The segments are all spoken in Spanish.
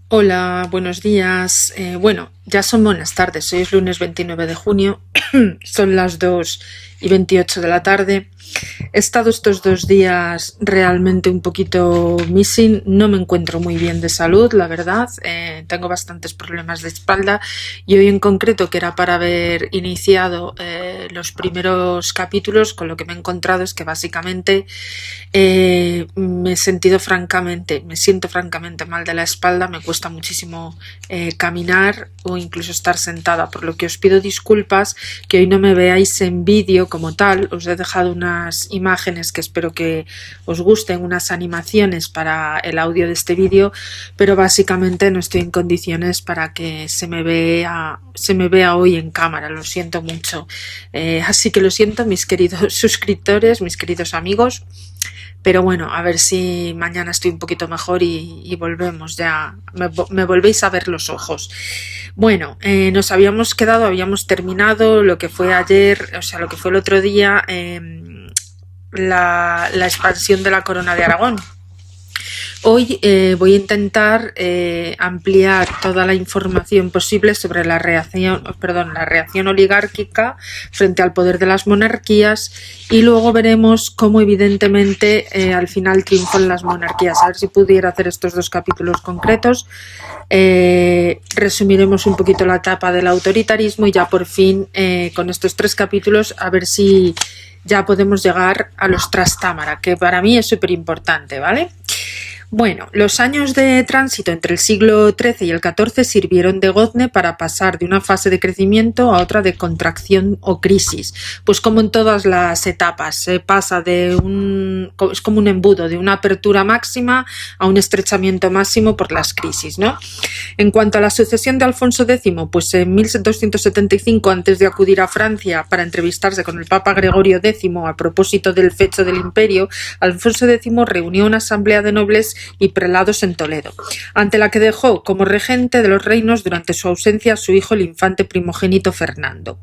Hola, buenos días. Bueno, ya son buenas tardes. Hoy es lunes 29 de junio. Son las 2:28 de la tarde. He estado estos 2 días realmente un poquito missing. No me encuentro muy bien de salud, la verdad. Tengo bastantes problemas de espalda y hoy en concreto, que era para haber iniciado los primeros capítulos, con lo que me he encontrado es que básicamente me siento francamente mal de la espalda. Me cuesta muchísimo caminar o incluso estar sentada, por lo que os pido disculpas que hoy no me veáis en vídeo como tal. Os he dejado unas imágenes que espero que os gusten, unas animaciones para el audio de este vídeo, pero básicamente no estoy en condiciones para que se me vea hoy en cámara. Lo siento mucho. Así que lo siento, mis queridos suscriptores, mis queridos amigos. Pero bueno, a ver si mañana estoy un poquito mejor y volvemos ya, me volvéis a ver los ojos. Bueno, nos habíamos terminado lo que fue ayer, o sea, lo que fue el otro día, la expansión de la Corona de Aragón. Hoy voy a intentar ampliar toda la información posible sobre la reacción oligárquica frente al poder de las monarquías, y luego veremos cómo evidentemente al final triunfan las monarquías. A ver si pudiera hacer estos dos capítulos concretos. Resumiremos un poquito la etapa del autoritarismo y ya por fin con estos 3 capítulos a ver si ya podemos llegar a los Trastámara, que para mí es súper importante, ¿vale? Bueno, los años de tránsito entre el siglo XIII y el XIV sirvieron de gozne para pasar de una fase de crecimiento a otra de contracción o crisis. Pues como en todas las etapas, se pasa es como un embudo, de una apertura máxima a un estrechamiento máximo por las crisis, ¿no? En cuanto a la sucesión de Alfonso X, pues en 1275, antes de acudir a Francia para entrevistarse con el Papa Gregorio X a propósito del fecho del imperio, Alfonso X reunió una asamblea de nobles y prelados en Toledo, ante la que dejó como regente de los reinos durante su ausencia a su hijo, el infante primogénito Fernando.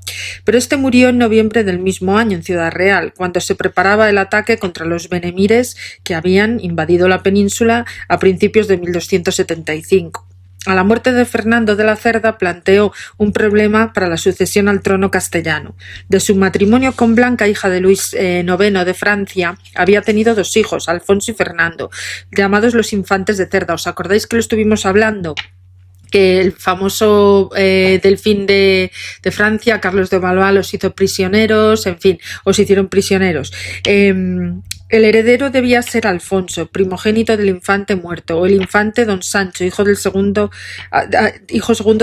Pero este murió en noviembre del mismo año en Ciudad Real, cuando se preparaba el ataque contra los benemires que habían invadido la península a principios de 1275. A la muerte de Fernando de la Cerda planteó un problema para la sucesión al trono castellano. De su matrimonio con Blanca, hija de Luis IX de Francia, había tenido 2 hijos, Alfonso y Fernando, llamados los infantes de Cerda. ¿Os acordáis que lo estuvimos hablando? Que el famoso delfín de Francia, Carlos de Valois, los hizo prisioneros, en fin, os hicieron prisioneros. El heredero debía ser Alfonso, primogénito del infante muerto, o el infante don Sancho, hijo segundo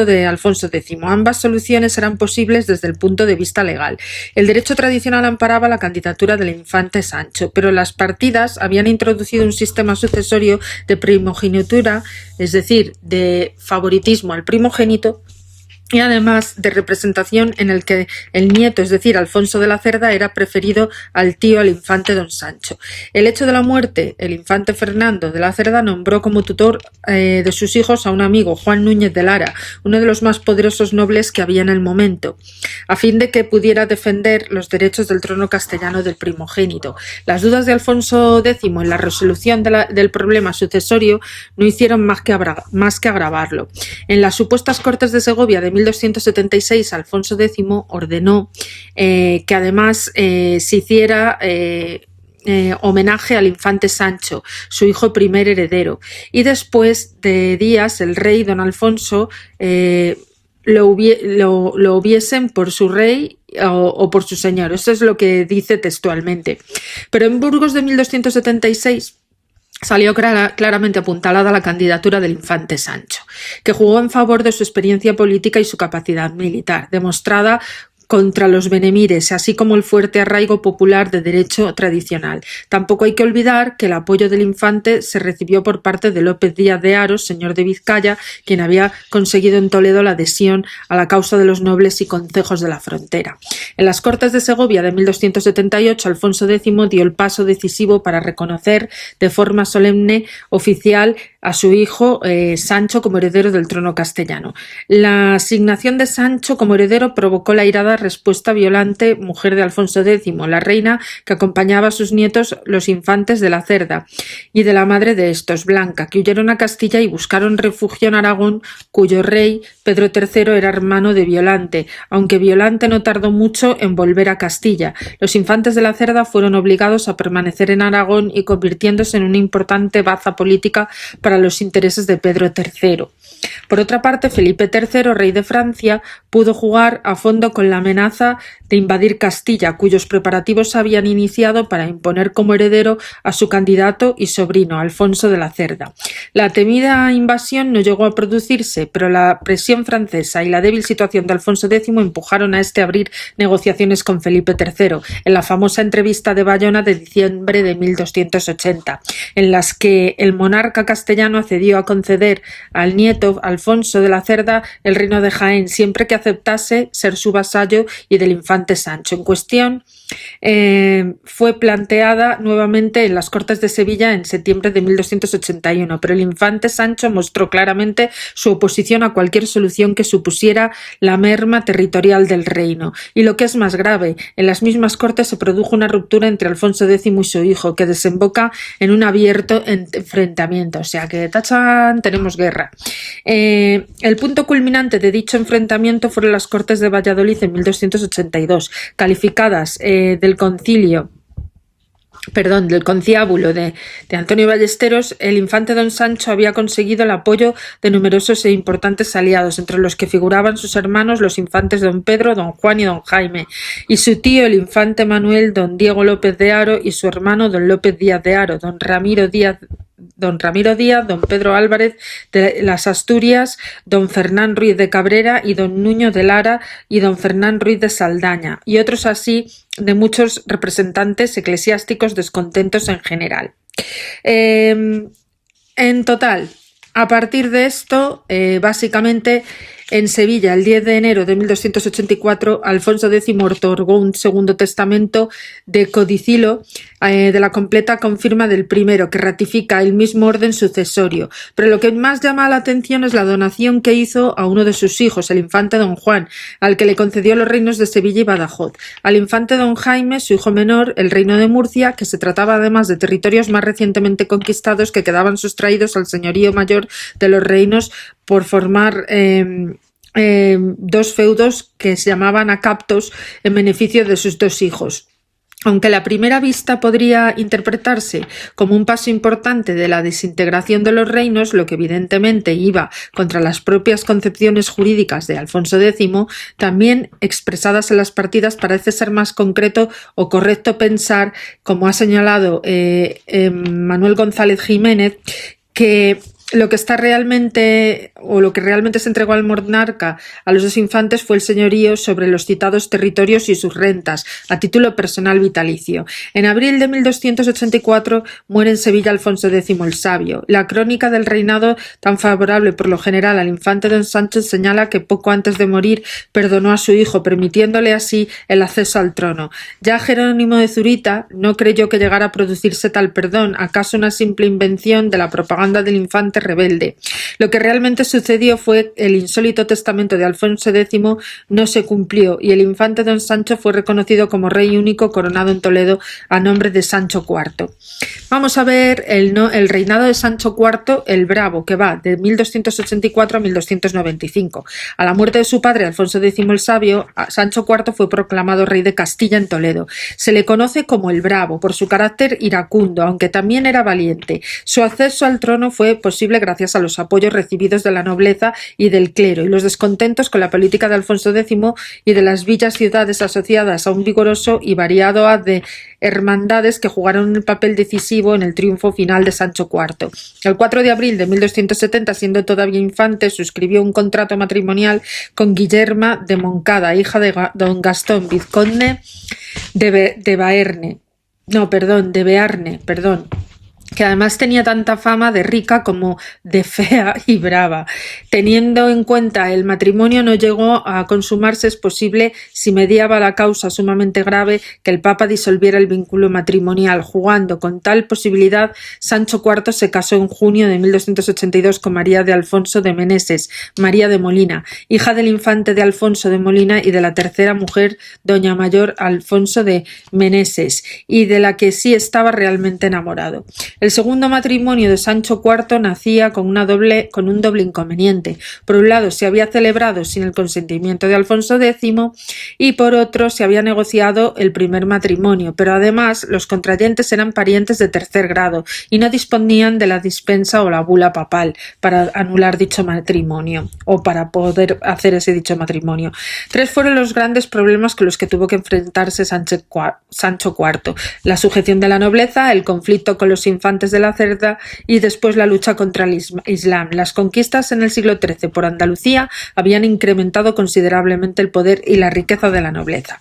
de Alfonso X. Ambas soluciones eran posibles desde el punto de vista legal. El derecho tradicional amparaba la candidatura del infante Sancho, pero las partidas habían introducido un sistema sucesorio de primogenitura, es decir, de favoritismo al primogénito, y además de representación en el que el nieto, es decir, Alfonso de la Cerda, era preferido al tío, al infante don Sancho. El hecho de la muerte, el infante Fernando de la Cerda nombró como tutor de sus hijos a un amigo, Juan Núñez de Lara, uno de los más poderosos nobles que había en el momento, a fin de que pudiera defender los derechos del trono castellano del primogénito. Las dudas de Alfonso X en la resolución del problema sucesorio no hicieron más que agravarlo. En las supuestas Cortes de Segovia de 1276, Alfonso X ordenó que además se hiciera homenaje al infante Sancho, su hijo primer heredero, y después de días el rey don Alfonso lo hubiesen por su rey o por su señor. Eso es lo que dice textualmente. Pero en Burgos de 1276 salió claramente apuntalada la candidatura del infante Sancho, que jugó en favor de su experiencia política y su capacidad militar, demostrada contra los benemires, así como el fuerte arraigo popular de derecho tradicional. Tampoco hay que olvidar que el apoyo del infante se recibió por parte de López Díaz de Haro, señor de Vizcaya, quien había conseguido en Toledo la adhesión a la causa de los nobles y concejos de la frontera. En las Cortes de Segovia de 1278, Alfonso X dio el paso decisivo para reconocer de forma solemne oficial a su hijo Sancho como heredero del trono castellano. La asignación de Sancho como heredero provocó la irada respuesta Violante, mujer de Alfonso X, la reina que acompañaba a sus nietos los infantes de la Cerda, y de la madre de estos, Blanca, que huyeron a Castilla y buscaron refugio en Aragón, cuyo rey, Pedro III, era hermano de Violante, aunque Violante no tardó mucho en volver a Castilla. Los infantes de la Cerda fueron obligados a permanecer en Aragón y convirtiéndose en una importante baza política para los intereses de Pedro III. Por otra parte, Felipe III, rey de Francia, pudo jugar a fondo con la amenaza de invadir Castilla, cuyos preparativos se habían iniciado para imponer como heredero a su candidato y sobrino, Alfonso de la Cerda. La temida invasión no llegó a producirse, pero la presión francesa y la débil situación de Alfonso X empujaron a este a abrir negociaciones con Felipe III, en la famosa entrevista de Bayona de diciembre de 1280, en las que el monarca castellano accedió a conceder al nieto Alfonso de la Cerda el reino de Jaén, siempre que aceptase ser su vasallo y del infante Sancho. En cuestión fue planteada nuevamente en las Cortes de Sevilla en septiembre de 1281, pero el infante Sancho mostró claramente su oposición a cualquier solución que supusiera la merma territorial del reino. Y lo que es más grave, en las mismas Cortes se produjo una ruptura entre Alfonso X y su hijo, que desemboca en un abierto enfrentamiento. O sea que, tachan, tenemos guerra. El punto culminante de dicho enfrentamiento fueron las Cortes de Valladolid en 1282, calificadas del conciliábulo de Antonio Ballesteros. El infante don Sancho había conseguido el apoyo de numerosos e importantes aliados, entre los que figuraban sus hermanos, los infantes don Pedro, don Juan y don Jaime, y su tío, el infante Manuel, don Diego López de Haro, y su hermano, don López Díaz de Haro, don Ramiro Díaz, don Pedro Álvarez de las Asturias, don Fernán Ruiz de Cabrera y don Nuño de Lara y don Fernán Ruiz de Saldaña, y otros así de muchos representantes eclesiásticos descontentos en general. En total, a partir de esto, básicamente, en Sevilla, el 10 de enero de 1284, Alfonso X otorgó un segundo testamento de codicilo de la completa confirma del primero, que ratifica el mismo orden sucesorio. Pero lo que más llama la atención es la donación que hizo a uno de sus hijos, el infante don Juan, al que le concedió los reinos de Sevilla y Badajoz. Al infante don Jaime, su hijo menor, el reino de Murcia, que se trataba además de territorios más recientemente conquistados que quedaban sustraídos al señorío mayor de los reinos por formar dos feudos que se llamaban acaptos en beneficio de sus dos hijos. Aunque a la primera vista podría interpretarse como un paso importante de la desintegración de los reinos, lo que evidentemente iba contra las propias concepciones jurídicas de Alfonso X, también expresadas en las partidas parece ser más concreto o correcto pensar, como ha señalado Manuel González Jiménez, que lo que realmente se entregó al monarca a los dos infantes fue el señorío sobre los citados territorios y sus rentas, a título personal vitalicio. En abril de 1284 muere en Sevilla Alfonso X el Sabio. La crónica del reinado, tan favorable por lo general al infante don Sancho, señala que poco antes de morir perdonó a su hijo, permitiéndole así el acceso al trono. Ya Jerónimo de Zurita no creyó que llegara a producirse tal perdón, acaso una simple invención de la propaganda del infante rebelde. Lo que realmente sucedió fue el insólito testamento de Alfonso X no se cumplió y el infante don Sancho fue reconocido como rey único coronado en Toledo a nombre de Sancho IV. Vamos a ver el reinado de Sancho IV el Bravo, que va de 1284 a 1295. A la muerte de su padre Alfonso X el Sabio, Sancho IV fue proclamado rey de Castilla en Toledo. Se le conoce como el Bravo por su carácter iracundo, aunque también era valiente. Su acceso al trono fue posible gracias a los apoyos recibidos de la nobleza y del clero, y los descontentos con la política de Alfonso X y de las villas-ciudades asociadas a un vigoroso y variado haz de hermandades que jugaron un papel decisivo en el triunfo final de Sancho IV. El 4 de abril de 1270, siendo todavía infante, suscribió un contrato matrimonial con Guillerma de Moncada, hija de don Gastón, vizconde de Bearne. que además tenía tanta fama de rica como de fea y brava. Teniendo en cuenta el matrimonio no llegó a consumarse, es posible, si mediaba la causa sumamente grave, que el Papa disolviera el vínculo matrimonial. Jugando con tal posibilidad, Sancho IV se casó en junio de 1282 con María de Alfonso de Meneses, María de Molina, hija del infante de Alfonso de Molina y de la tercera mujer, doña Mayor Alfonso de Meneses, y de la que sí estaba realmente enamorado. El segundo matrimonio de Sancho IV nacía con un doble inconveniente. Por un lado, se había celebrado sin el consentimiento de Alfonso X y por otro, se había negociado el primer matrimonio, pero además los contrayentes eran parientes de tercer grado y no disponían de la dispensa o la bula papal para anular dicho matrimonio o para poder hacer ese dicho matrimonio. Tres fueron los grandes problemas con los que tuvo que enfrentarse Sancho IV: la sujeción de la nobleza, el conflicto con los infantes de la Cerda y después la lucha contra el Islam. Las conquistas en el siglo XIII por Andalucía habían incrementado considerablemente el poder y la riqueza de la nobleza.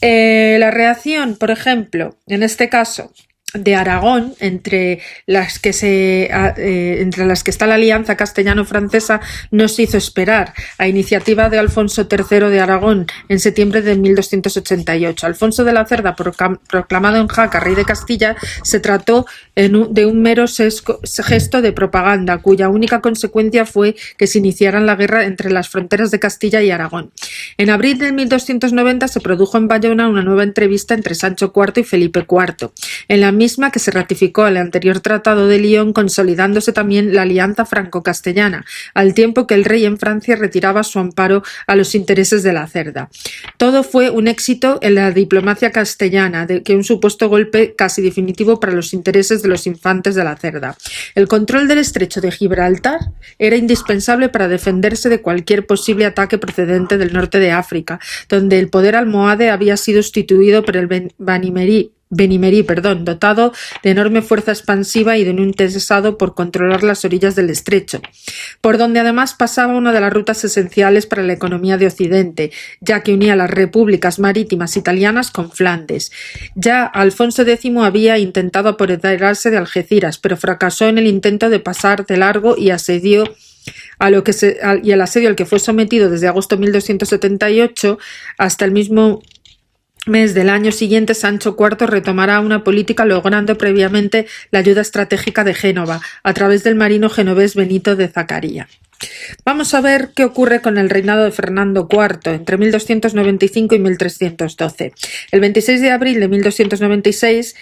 La reacción, por ejemplo, en este caso de Aragón, entre las que está la alianza castellano-francesa, no se hizo esperar. A iniciativa de Alfonso III de Aragón en septiembre de 1288, Alfonso de la Cerda, proclamado en Jaca rey de Castilla, se trató de un mero gesto de propaganda, cuya única consecuencia fue que se iniciara la guerra entre las fronteras de Castilla y Aragón. En abril de 1290 se produjo en Bayona una nueva entrevista entre Sancho IV y Felipe IV, en la misma que se ratificó el anterior Tratado de Lyon, consolidándose también la alianza franco-castellana, al tiempo que el rey en Francia retiraba su amparo a los intereses de la Cerda. Todo fue un éxito en la diplomacia castellana, que un supuesto golpe casi definitivo para los intereses de los infantes de la Cerda. El control del estrecho de Gibraltar era indispensable para defenderse de cualquier posible ataque procedente del norte de África, donde el poder almohade había sido sustituido por el Benimerí, dotado de enorme fuerza expansiva y de un interesado por controlar las orillas del estrecho, por donde además pasaba una de las rutas esenciales para la economía de Occidente, ya que unía las repúblicas marítimas italianas con Flandes. Ya Alfonso X había intentado apoderarse de Algeciras, pero fracasó en el intento de pasar de largo y el asedio al que fue sometido desde agosto de 1278 hasta el mismo mes del año siguiente. Sancho IV retomará una política logrando previamente la ayuda estratégica de Génova a través del marino genovés Benito de Zaccaria. Vamos a ver qué ocurre con el reinado de Fernando IV entre 1295 y 1312. El 26 de abril de 1296,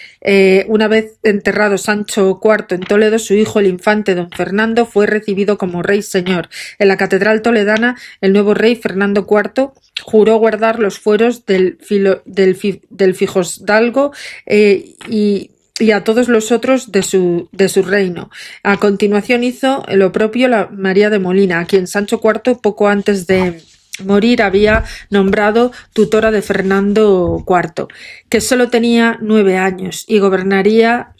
una vez enterrado Sancho IV en Toledo, su hijo, el infante don Fernando, fue recibido como rey señor. En la catedral toledana, el nuevo rey Fernando IV juró guardar los fueros del Fijosdalgo y a todos los otros de su reino. A continuación hizo lo propio la María de Molina, a quien Sancho IV, poco antes de morir, había nombrado tutora de Fernando IV, que solo tenía 9 años y gobernadora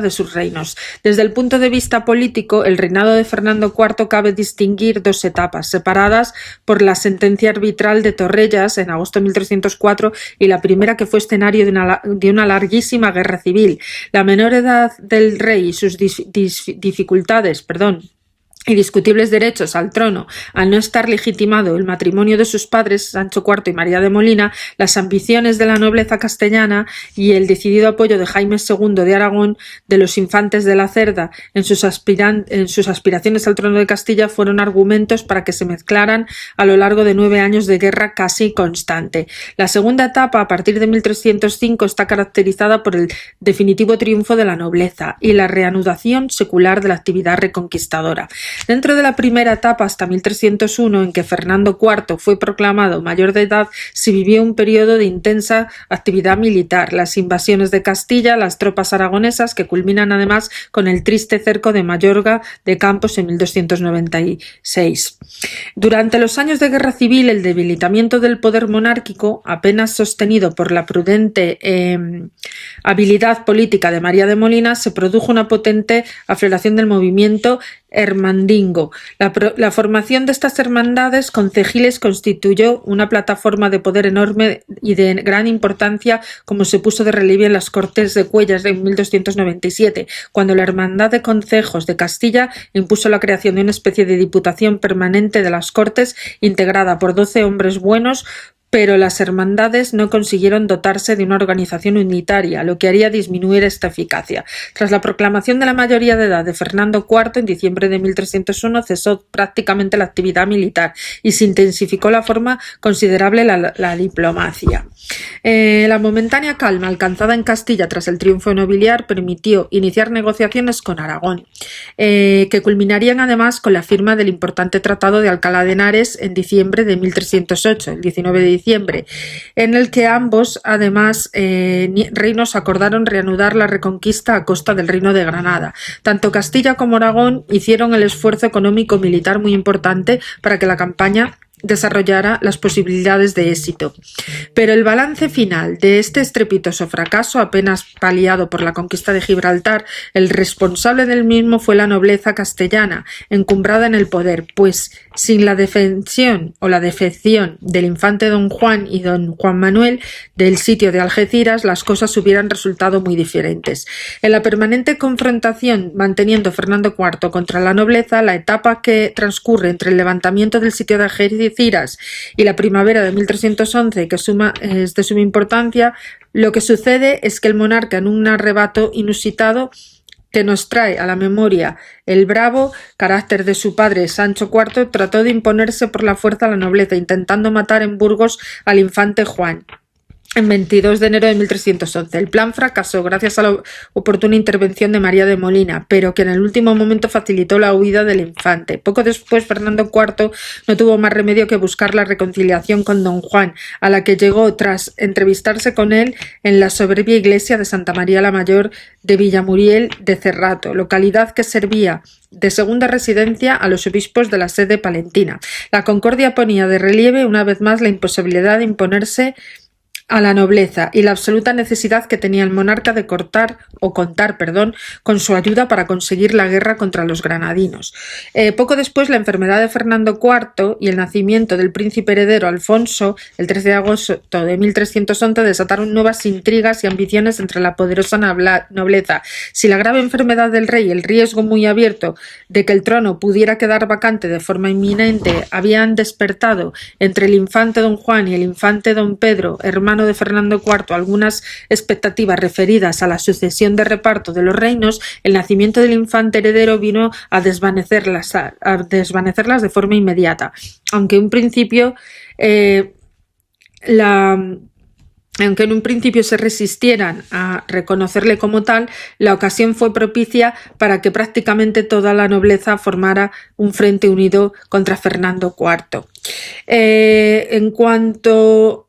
de sus reinos. Desde el punto de vista político, el reinado de Fernando IV cabe distinguir dos etapas, separadas por la sentencia arbitral de Torrellas en agosto de 1304 y la primera, que fue escenario de una larguísima guerra civil. La menor edad del rey y sus dificultades, y discutibles derechos al trono, al no estar legitimado el matrimonio de sus padres, Sancho IV y María de Molina, las ambiciones de la nobleza castellana y el decidido apoyo de Jaime II de Aragón, de los infantes de la Cerda, en sus aspiraciones al trono de Castilla, fueron argumentos para que se mezclaran a lo largo de 9 años de guerra casi constante. La segunda etapa, a partir de 1305, está caracterizada por el definitivo triunfo de la nobleza y la reanudación secular de la actividad reconquistadora. Dentro de la primera etapa, hasta 1301, en que Fernando IV fue proclamado mayor de edad, se vivió un periodo de intensa actividad militar, las invasiones de Castilla, las tropas aragonesas, que culminan además con el triste cerco de Mayorga de Campos en 1296. Durante los años de guerra civil, el debilitamiento del poder monárquico, apenas sostenido por la prudente habilidad política de María de Molina, se produjo una potente afloración del movimiento Hermandingo. La formación de estas hermandades concejiles constituyó una plataforma de poder enorme y de gran importancia, como se puso de relieve en las Cortes de Cuéllar en 1297, cuando la Hermandad de Concejos de Castilla impuso la creación de una especie de diputación permanente de las Cortes, integrada por 12 hombres buenos, pero las hermandades no consiguieron dotarse de una organización unitaria, lo que haría disminuir esta eficacia. Tras la proclamación de la mayoría de edad de Fernando IV en diciembre de 1301 cesó prácticamente la actividad militar y se intensificó de forma considerable la diplomacia. La momentánea calma alcanzada en Castilla tras el triunfo nobiliar permitió iniciar negociaciones con Aragón, que culminarían además con la firma del importante Tratado de Alcalá de Henares en diciembre de 1308, el 19 de diciembre, en el que ambos, además, reinos acordaron reanudar la reconquista a costa del Reino de Granada. Tanto Castilla como Aragón hicieron el esfuerzo económico-militar muy importante para que la campaña desarrollara las posibilidades de éxito. Pero el balance final de este estrepitoso fracaso, apenas paliado por la conquista de Gibraltar, el responsable del mismo fue la nobleza castellana, encumbrada en el poder, pues sin la defensión o la defección del infante don Juan y don Juan Manuel del sitio de Algeciras, las cosas hubieran resultado muy diferentes. En la permanente confrontación manteniendo Fernando IV contra la nobleza, la etapa que transcurre entre el levantamiento del sitio de Algeciras y la primavera de 1311, que es de suma importancia, lo que sucede es que el monarca, en un arrebato inusitado que nos trae a la memoria el bravo carácter de su padre Sancho IV, trató de imponerse por la fuerza a la nobleza, intentando matar en Burgos al infante Juan en 22 de enero de 1311. El plan fracasó gracias a la oportuna intervención de María de Molina, pero que en el último momento facilitó la huida del infante. Poco después, Fernando IV no tuvo más remedio que buscar la reconciliación con don Juan, a la que llegó tras entrevistarse con él en la soberbia iglesia de Santa María la Mayor de Villamuriel de Cerrato, localidad que servía de segunda residencia a los obispos de la sede palentina. La concordia ponía de relieve una vez más la imposibilidad de imponerse a la nobleza y la absoluta necesidad que tenía el monarca de contar con su ayuda para conseguir la guerra contra los granadinos. Poco después, la enfermedad de Fernando IV y el nacimiento del príncipe heredero Alfonso, el 13 de agosto de 1311, desataron nuevas intrigas y ambiciones entre la poderosa nobleza. Si la grave enfermedad del rey y el riesgo muy abierto de que el trono pudiera quedar vacante de forma inminente habían despertado entre el infante don Juan y el infante don Pedro, hermano de Fernando IV, algunas expectativas referidas a la sucesión de reparto de los reinos, el nacimiento del infante heredero vino a desvanecerlas de forma inmediata. Aunque en un principio se resistieran a reconocerle como tal, la ocasión fue propicia para que prácticamente toda la nobleza formara un frente unido contra Fernando IV. En cuanto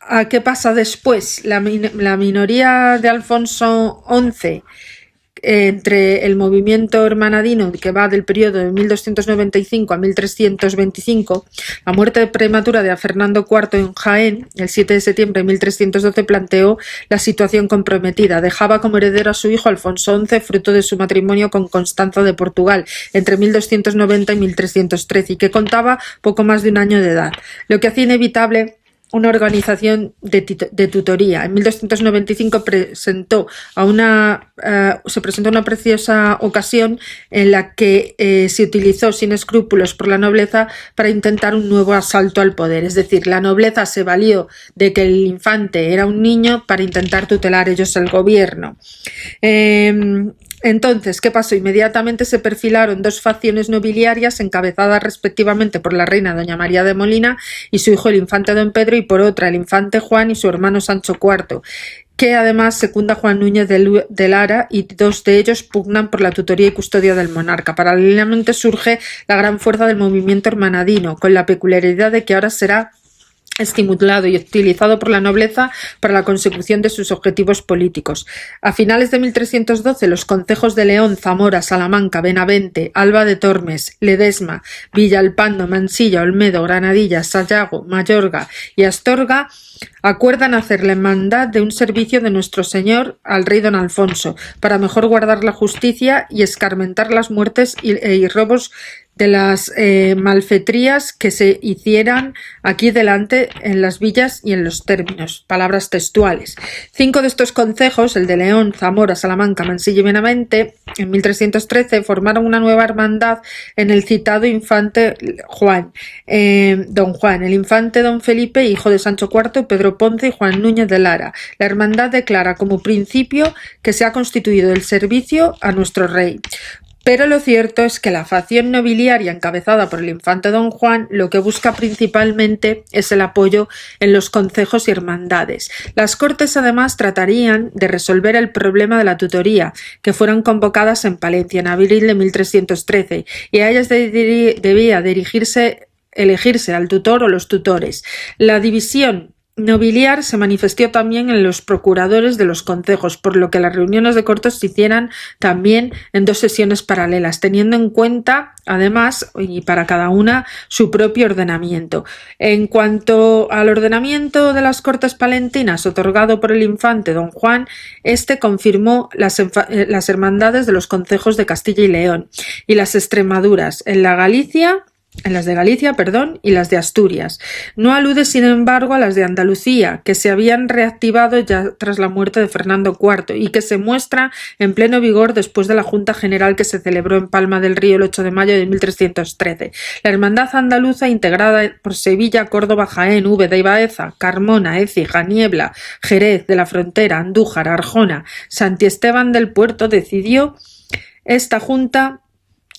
a qué pasa después, la minoría de Alfonso XI, entre el movimiento hermanadino que va del periodo de 1295 a 1325, la muerte prematura de Fernando IV en Jaén, el 7 de septiembre de 1312, planteó la situación comprometida. Dejaba como heredero a su hijo Alfonso XI, fruto de su matrimonio con Constanza de Portugal, entre 1290 y 1313, y que contaba poco más de un año de edad, lo que hacía inevitable una organización de tutoría. En 1295 se presentó una preciosa ocasión en la que se utilizó sin escrúpulos por la nobleza para intentar un nuevo asalto al poder. Es decir, la nobleza se valió de que el infante era un niño para intentar tutelar ellos el gobierno. Entonces, ¿qué pasó? Inmediatamente se perfilaron dos facciones nobiliarias encabezadas respectivamente por la reina doña María de Molina y su hijo el infante don Pedro, y por otra el infante Juan y su hermano Sancho IV, que además secunda Juan Núñez de Lara, y dos de ellos pugnan por la tutoría y custodia del monarca. Paralelamente surge la gran fuerza del movimiento hermanadino, con la peculiaridad de que ahora será estimulado y utilizado por la nobleza para la consecución de sus objetivos políticos. A finales de 1312, los concejos de León, Zamora, Salamanca, Benavente, Alba de Tormes, Ledesma, Villalpando, Mansilla, Olmedo, Granadilla, Sayago, Mayorga y Astorga acuerdan hacer la hermandad de un servicio de nuestro Señor al rey don Alfonso, para mejor guardar la justicia y escarmentar las muertes y robos de las malfetrías que se hicieran aquí delante en las villas y en los términos. Palabras textuales. 5 de estos concejos, el de León, Zamora, Salamanca, Mansilla y Benavente, en 1313 formaron una nueva hermandad en el citado infante Juan, don Juan, el infante don Felipe, hijo de Sancho IV, Pedro Ponce y Juan Núñez de Lara. La hermandad declara como principio que se ha constituido el servicio a nuestro rey. Pero lo cierto es que la facción nobiliaria encabezada por el infante don Juan lo que busca principalmente es el apoyo en los concejos y hermandades. Las Cortes además tratarían de resolver el problema de la tutoría, que fueron convocadas en Palencia en abril de 1313, y a ellas debía elegirse al tutor o los tutores. La división nobiliar se manifestó también en los procuradores de los concejos, por lo que las reuniones de Cortes se hicieran también en 2 sesiones paralelas, teniendo en cuenta, además, y para cada una, su propio ordenamiento. En cuanto al ordenamiento de las Cortes palentinas otorgado por el infante don Juan, este confirmó las hermandades de los concejos de Castilla y León y las Extremaduras en las de Galicia, y las de Asturias. No alude, sin embargo, a las de Andalucía, que se habían reactivado ya tras la muerte de Fernando IV y que se muestra en pleno vigor después de la Junta General que se celebró en Palma del Río el 8 de mayo de 1313. La hermandad andaluza, integrada por Sevilla, Córdoba, Jaén, Úbeda y Baeza, Carmona, Écija, Niebla, Jerez de la Frontera, Andújar, Arjona, Santi Esteban del Puerto, decidió esta junta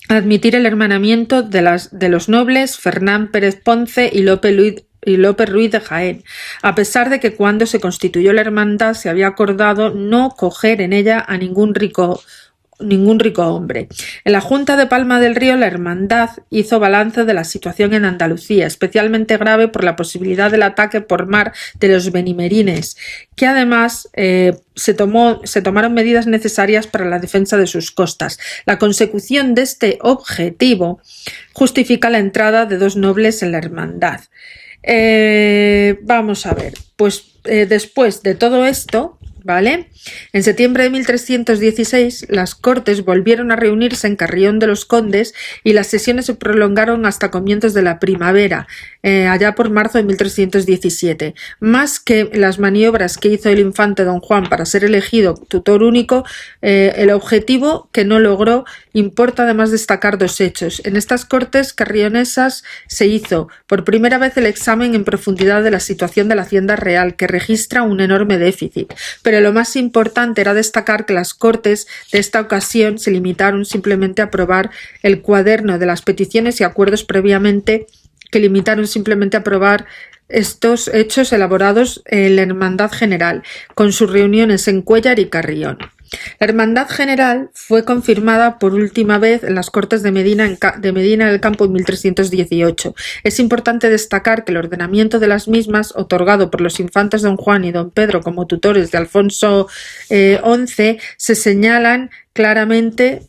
admitir el hermanamiento de los nobles Fernán Pérez Ponce y Lope Ruiz de Jaén, a pesar de que cuando se constituyó la hermandad se había acordado no coger en ella a ningún rico hombre. En la Junta de Palma del Río, la hermandad hizo balance de la situación en Andalucía, especialmente grave por la posibilidad del ataque por mar de los benimerines, que además se tomaron medidas necesarias para la defensa de sus costas. La consecución de este objetivo justifica la entrada de 2 nobles en la hermandad. Vamos a ver, pues después de todo esto, ¿vale? En septiembre de 1316 las Cortes volvieron a reunirse en Carrión de los Condes y las sesiones se prolongaron hasta comienzos de la primavera, allá por marzo de 1317. Más que las maniobras que hizo el infante don Juan para ser elegido tutor único, el objetivo que no logró importa además destacar 2 hechos. En estas Cortes carrionesas se hizo por primera vez el examen en profundidad de la situación de la Hacienda Real, que registra un enorme déficit, pero lo más importante era destacar que las Cortes de esta ocasión se limitaron simplemente a aprobar el cuaderno de las peticiones y acuerdos previamente, que limitaron simplemente a aprobar estos hechos elaborados en la Hermandad General, con sus reuniones en Cuéllar y Carrión. La Hermandad General fue confirmada por última vez en las Cortes de Medina del Campo en 1318. Es importante destacar que el ordenamiento de las mismas, otorgado por los infantes don Juan y don Pedro como tutores de Alfonso XI, se señalan claramente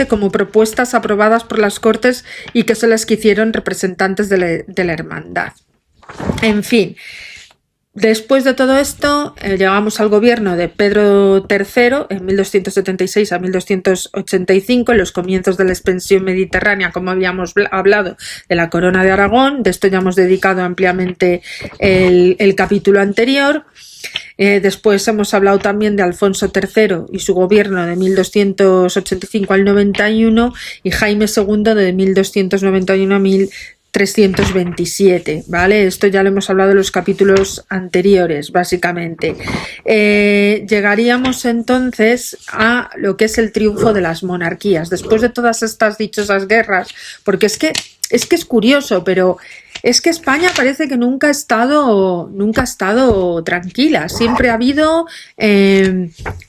como propuestas aprobadas por las Cortes y que son las que hicieron representantes de la hermandad. En fin, después de todo esto, llegamos al gobierno de Pedro III en 1276 a 1285, en los comienzos de la expansión mediterránea, como habíamos hablado, de la Corona de Aragón. De esto ya hemos dedicado ampliamente el capítulo anterior. Después hemos hablado también de Alfonso III y su gobierno de 1285 al 91 y Jaime II de 1291 a 1327, ¿vale? Esto ya lo hemos hablado en los capítulos anteriores, básicamente. Llegaríamos entonces a lo que es el triunfo de las monarquías, después de todas estas dichosas guerras, porque es que es curioso, pero es que España parece que nunca ha estado tranquila. Siempre ha habido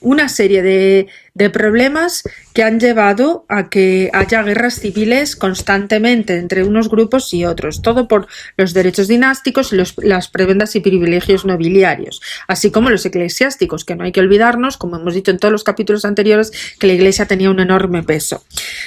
una serie de problemas que han llevado a que haya guerras civiles constantemente entre unos grupos y otros, todo por los derechos dinásticos y las prebendas y privilegios nobiliarios, así como los eclesiásticos, que no hay que olvidarnos, como hemos dicho en todos los capítulos anteriores, que la Iglesia tenía un enorme peso.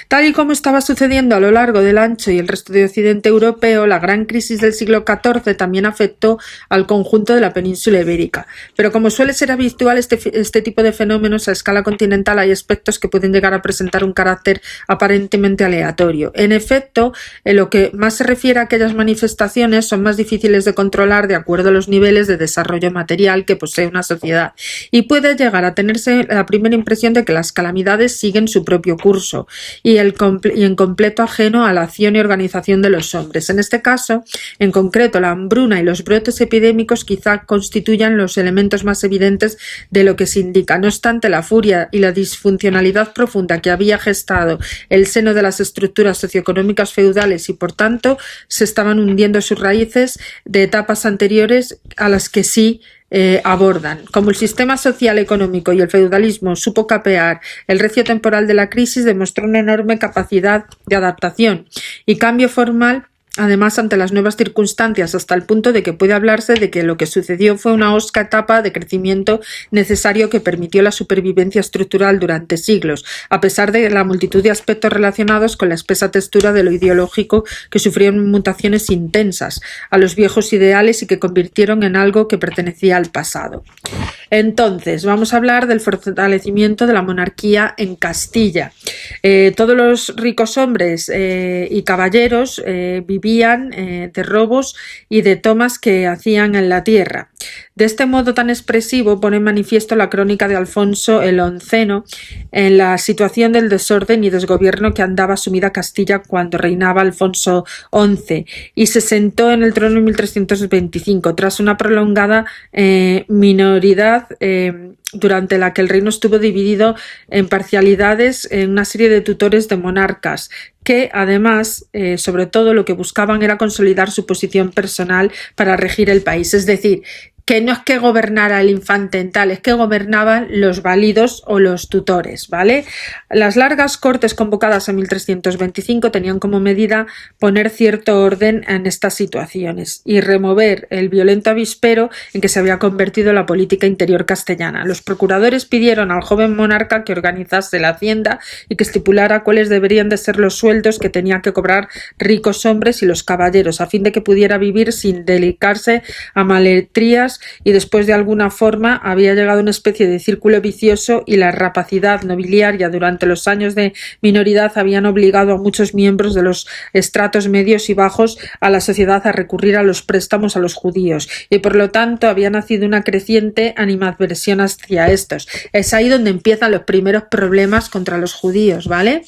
Tal y como estaba sucediendo a lo largo del ancho y el resto de Occidente europeo, la gran crisis del siglo XIV también afectó al conjunto de la península ibérica. Pero como suele ser habitual este tipo de fenómenos a escala continental, hay aspectos que pueden llegar a presentar un carácter aparentemente aleatorio. En efecto, en lo que más se refiere a aquellas manifestaciones son más difíciles de controlar de acuerdo a los niveles de desarrollo material que posee una sociedad, y puede llegar a tenerse la primera impresión de que las calamidades siguen su propio curso y en completo ajeno a la acción y organización de los hombres. En este caso, en concreto, la hambruna y los brotes epidémicos quizá constituyan los elementos más evidentes de lo que se indica. No obstante, la furia y la disfuncionalidad profunda que había gestado el seno de las estructuras socioeconómicas feudales y, por tanto, se estaban hundiendo sus raíces de etapas anteriores a las que sí abordan. Como el sistema social, económico y el feudalismo supo capear el recio temporal de la crisis, demostró una enorme capacidad de adaptación y cambio formal, además ante las nuevas circunstancias, hasta el punto de que puede hablarse de que lo que sucedió fue una hosca etapa de crecimiento necesario que permitió la supervivencia estructural durante siglos, a pesar de la multitud de aspectos relacionados con la espesa textura de lo ideológico que sufrieron mutaciones intensas a los viejos ideales y que convirtieron en algo que pertenecía al pasado. Entonces, vamos a hablar del fortalecimiento de la monarquía en Castilla. Todos los ricos hombres y caballeros vivían de robos y de tomas que hacían en la tierra. De este modo tan expresivo pone en manifiesto la crónica de Alfonso el Onceno en la situación del desorden y desgobierno que andaba sumida Castilla cuando reinaba Alfonso XI y se sentó en el trono en 1325 tras una prolongada minoridad durante la que el reino estuvo dividido en parcialidades en una serie de tutores de monarcas que además, sobre todo, lo que buscaban era consolidar su posición personal para regir el país. Es decir, que no es que gobernara el infante en tal, es que gobernaban los válidos o los tutores, ¿vale? Las largas cortes convocadas en 1325 tenían como medida poner cierto orden en estas situaciones y remover el violento avispero en que se había convertido la política interior castellana. Los procuradores pidieron al joven monarca que organizase la hacienda y que estipulara cuáles deberían de ser los sueldos que tenían que cobrar ricos hombres y los caballeros, a fin de que pudiera vivir sin dedicarse a maletrías, y después de alguna forma había llegado una especie de círculo vicioso y la rapacidad nobiliaria durante los años de minoridad habían obligado a muchos miembros de los estratos medios y bajos a la sociedad a recurrir a los préstamos a los judíos y por lo tanto había nacido una creciente animadversión hacia estos. Es ahí donde empiezan los primeros problemas contra los judíos, ¿vale?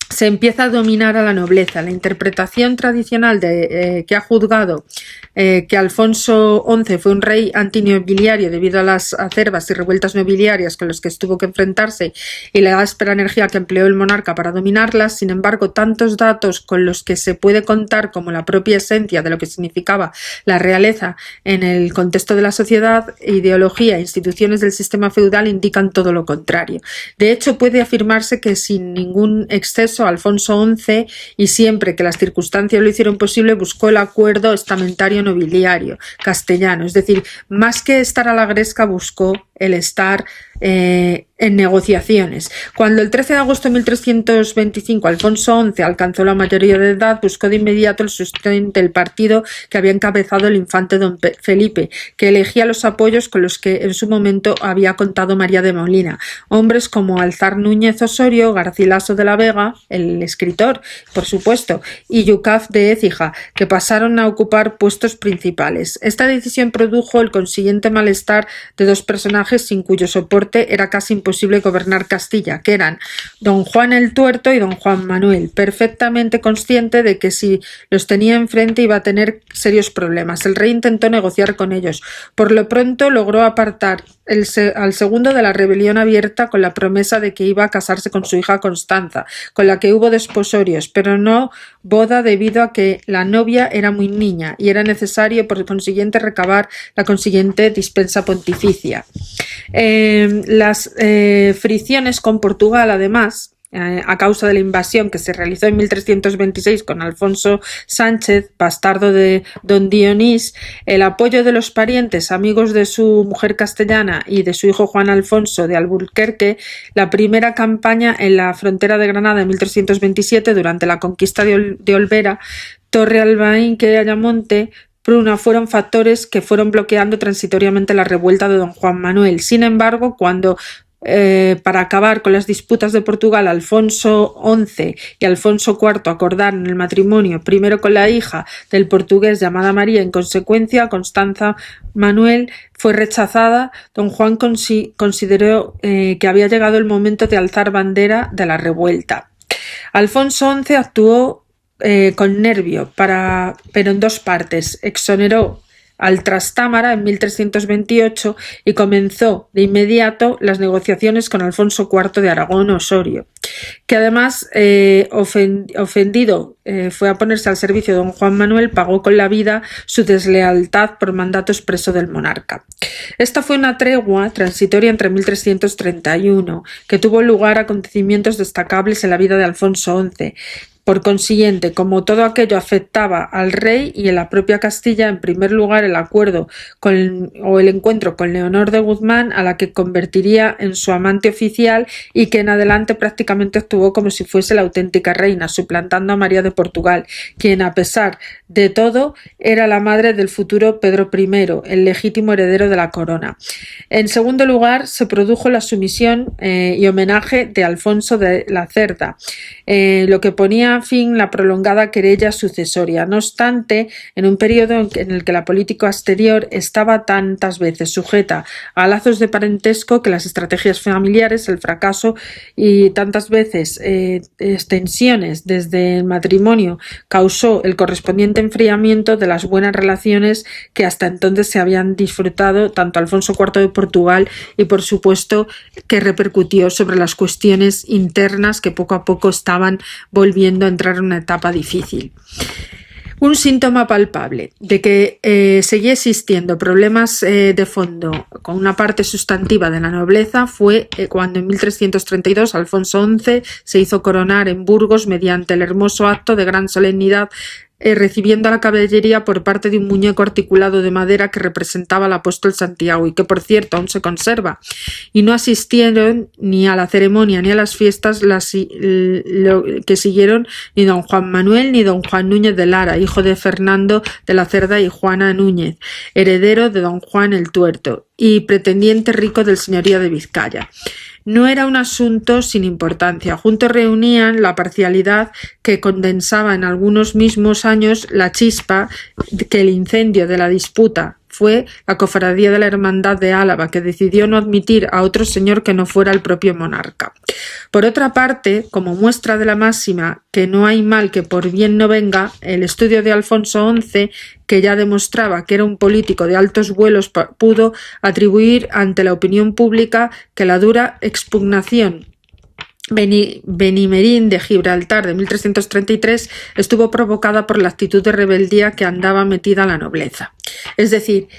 Se empieza a dominar a la nobleza. La interpretación tradicional que ha juzgado que Alfonso XI fue un rey antinobiliario debido a las acerbas y revueltas nobiliarias con las que tuvo que enfrentarse y la áspera energía que empleó el monarca para dominarlas. Sin embargo, tantos datos con los que se puede contar como la propia esencia de lo que significaba la realeza en el contexto de la sociedad, ideología e instituciones del sistema feudal indican todo lo contrario. De hecho, puede afirmarse que sin ningún exceso Alfonso XI, y siempre que las circunstancias lo hicieron posible, buscó el acuerdo estamentario nobiliario castellano, es decir, más que estar a la gresca buscó el estar en negociaciones. Cuando el 13 de agosto de 1325 Alfonso XI alcanzó la mayoría de edad, buscó de inmediato el sustento del partido que había encabezado el infante don Felipe, que elegía los apoyos con los que en su momento había contado María de Molina, hombres como Alzar Núñez Osorio, Garcilaso de la Vega, el escritor, por supuesto, y Yucaf de Écija, que pasaron a ocupar puestos principales. Esta decisión produjo el consiguiente malestar de dos personajes sin cuyo soporte era casi imposible gobernar Castilla, que eran don Juan el Tuerto y don Juan Manuel, perfectamente consciente de que si los tenía enfrente iba a tener serios problemas. El rey intentó negociar con ellos. Por lo pronto logró apartar al segundo de la rebelión abierta con la promesa de que iba a casarse con su hija Constanza, con la que hubo desposorios, pero no boda debido a que la novia era muy niña y era necesario por consiguiente recabar la consiguiente dispensa pontificia. Las fricciones con Portugal, además, a causa de la invasión que se realizó en 1326 con Alfonso Sánchez, bastardo de don Dionís, el apoyo de los parientes, amigos de su mujer castellana y de su hijo Juan Alfonso de Alburquerque, la primera campaña en la frontera de Granada en 1327 durante la conquista de Olvera, Torrealbaín y Ayamonte, Pruna fueron factores que fueron bloqueando transitoriamente la revuelta de don Juan Manuel. Sin embargo, cuando para acabar con las disputas de Portugal, Alfonso XI y Alfonso IV acordaron el matrimonio primero con la hija del portugués llamada María. En consecuencia, Constanza Manuel fue rechazada. Don Juan consideró que había llegado el momento de alzar bandera de la revuelta. Alfonso XI actuó con nervio, pero en dos partes. Exoneró al Trastámara en 1328 y comenzó de inmediato las negociaciones con Alfonso IV de Aragón Osorio, que además, ofendido, fue a ponerse al servicio de don Juan Manuel, pagó con la vida su deslealtad por mandato expreso del monarca. Esta fue una tregua transitoria entre 1331, que tuvo lugar acontecimientos destacables en la vida de Alfonso XI. Por consiguiente, como todo aquello afectaba al rey y en la propia Castilla, en primer lugar el acuerdo el encuentro con Leonor de Guzmán, a la que convertiría en su amante oficial y que en adelante prácticamente actuó como si fuese la auténtica reina, suplantando a María de Portugal, quien a pesar de todo era la madre del futuro Pedro I, el legítimo heredero de la corona. En segundo lugar, se produjo la sumisión y homenaje de Alfonso de la Cerda, lo que ponía fin la prolongada querella sucesoria. No obstante, en un periodo en el que la política exterior estaba tantas veces sujeta a lazos de parentesco que las estrategias familiares, el fracaso y tantas veces extensiones desde el matrimonio causó el correspondiente enfriamiento de las buenas relaciones que hasta entonces se habían disfrutado tanto Alfonso IV de Portugal y por supuesto que repercutió sobre las cuestiones internas que poco a poco estaban volviendo a entrar en una etapa difícil. Un síntoma palpable de que seguía existiendo problemas de fondo con una parte sustantiva de la nobleza fue cuando en 1332 Alfonso XI se hizo coronar en Burgos mediante el hermoso acto de gran solemnidad, recibiendo a la caballería por parte de un muñeco articulado de madera que representaba al apóstol Santiago y que por cierto aún se conserva, y no asistieron ni a la ceremonia ni a las fiestas que siguieron ni don Juan Manuel ni don Juan Núñez de Lara, hijo de Fernando de la Cerda y Juana Núñez, heredero de don Juan el Tuerto y pretendiente rico del señorío de Vizcaya. No era un asunto sin importancia. Juntos reunían la parcialidad que condensaba en algunos mismos años la chispa que el incendio de la disputa. Fue la cofradía de la Hermandad de Álava, que decidió no admitir a otro señor que no fuera el propio monarca. Por otra parte, como muestra de la máxima que no hay mal que por bien no venga, el estudio de Alfonso XI, que ya demostraba que era un político de altos vuelos, pudo atribuir ante la opinión pública que la dura expugnación Benimerín de Gibraltar de 1333 estuvo provocada por la actitud de rebeldía que andaba metida la nobleza. Es decir,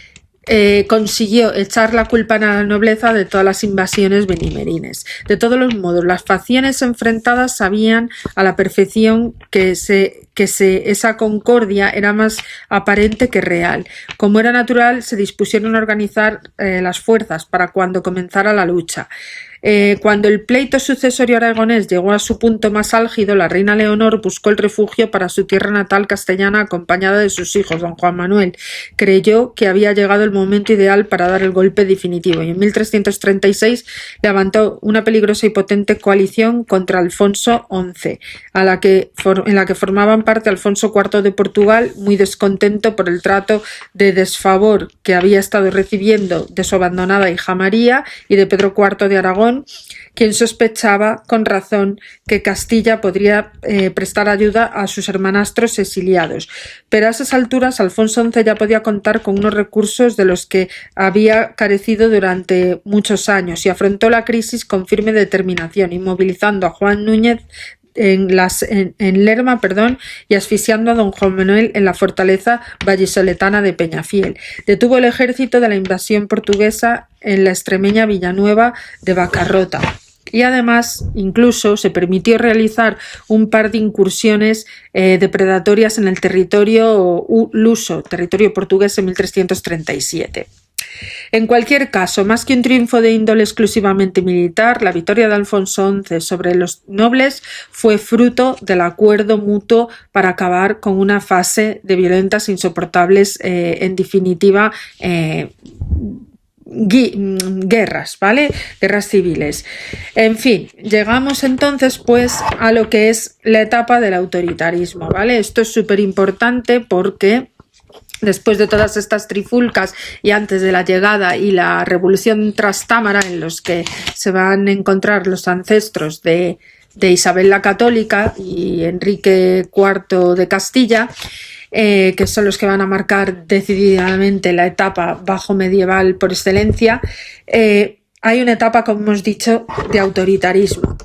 consiguió echar la culpa a la nobleza de todas las invasiones benimerines. De todos los modos, las facciones enfrentadas sabían a la perfección que esa concordia era más aparente que real. Como era natural, se dispusieron a organizar las fuerzas para cuando comenzara la lucha. Cuando el pleito sucesorio aragonés llegó a su punto más álgido, la reina Leonor buscó el refugio para su tierra natal castellana acompañada de sus hijos. Don Juan Manuel creyó que había llegado el momento ideal para dar el golpe definitivo y en 1336 levantó una peligrosa y potente coalición contra Alfonso XI, en la que formaban parte Alfonso IV de Portugal, muy descontento por el trato de desfavor que había estado recibiendo de su abandonada hija María, y de Pedro IV de Aragón, quien sospechaba con razón que Castilla podría prestar ayuda a sus hermanastros exiliados. Pero a esas alturas Alfonso XI ya podía contar con unos recursos de los que había carecido durante muchos años y afrontó la crisis con firme determinación, inmovilizando a Juan Núñez en Lerma, y asfixiando a don Juan Manuel en la fortaleza vallisoletana de Peñafiel. Detuvo el ejército de la invasión portuguesa en la extremeña Villanueva de Vacarrota. Y además, incluso se permitió realizar un par de incursiones depredatorias en el territorio luso, territorio portugués, en 1337. En cualquier caso, más que un triunfo de índole exclusivamente militar, la victoria de Alfonso XI sobre los nobles fue fruto del acuerdo mutuo para acabar con una fase de violentas insoportables, en definitiva, guerras, ¿vale? Guerras civiles. En fin, llegamos entonces pues a lo que es la etapa del autoritarismo, ¿vale? Esto es súper importante porque después de todas estas trifulcas y antes de la llegada y la revolución trastámara, en los que se van a encontrar los ancestros de Isabel la Católica y Enrique IV de Castilla, que son los que van a marcar decididamente la etapa bajo medieval por excelencia, hay una etapa, como hemos dicho, de autoritarismo.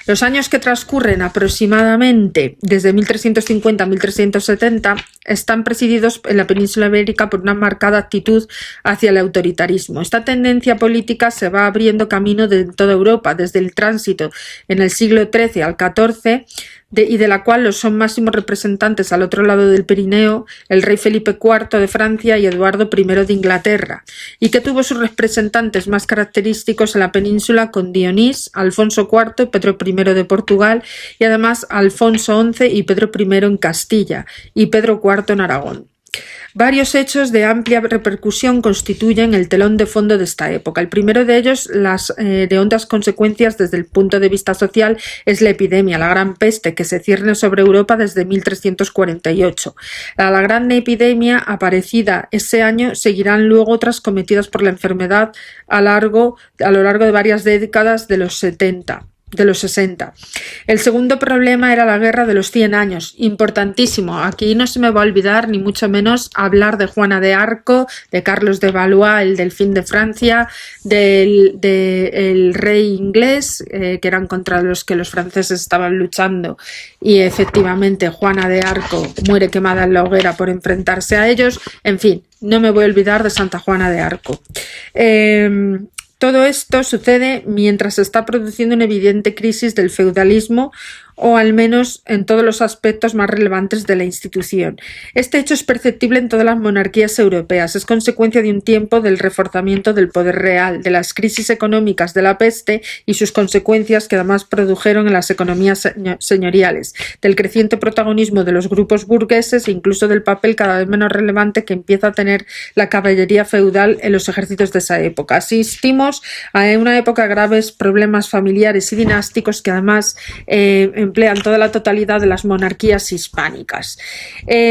Los años que transcurren aproximadamente desde 1350 a 1370 están presididos en la península ibérica por una marcada actitud hacia el autoritarismo. Esta tendencia política se va abriendo camino de toda Europa, desde el tránsito en el siglo XIII al XIV, y de la cual los son máximos representantes al otro lado del Pirineo el rey Felipe IV de Francia y Eduardo I de Inglaterra, y que tuvo sus representantes más característicos en la península con Dionís, Alfonso IV, Pedro I de Portugal, y además Alfonso XI y Pedro I en Castilla y Pedro IV en Aragón. Varios hechos de amplia repercusión constituyen el telón de fondo de esta época. El primero de ellos, las de hondas consecuencias desde el punto de vista social, es la epidemia, la Gran Peste, que se cierne sobre Europa desde 1348. La gran epidemia aparecida ese año seguirán luego otras cometidas por la enfermedad a lo largo de varias décadas de los 60. El segundo problema era la guerra de los 100 años, importantísimo. Aquí no se me va a olvidar ni mucho menos hablar de Juana de Arco, de Carlos de Valois, el delfín de Francia, del rey inglés, que eran contra los que los franceses estaban luchando, y efectivamente Juana de Arco muere quemada en la hoguera por enfrentarse a ellos. En fin, no me voy a olvidar de Santa Juana de Arco. Todo esto sucede mientras se está produciendo una evidente crisis del feudalismo, o al menos en todos los aspectos más relevantes de la institución. Este hecho es perceptible en todas las monarquías europeas. Es consecuencia de un tiempo del reforzamiento del poder real, de las crisis económicas de la peste y sus consecuencias que además produjeron en las economías señoriales, del creciente protagonismo de los grupos burgueses e incluso del papel cada vez menos relevante que empieza a tener la caballería feudal en los ejércitos de esa época. Asistimos a una época de graves problemas familiares y dinásticos que además emplean toda la totalidad de las monarquías hispánicas.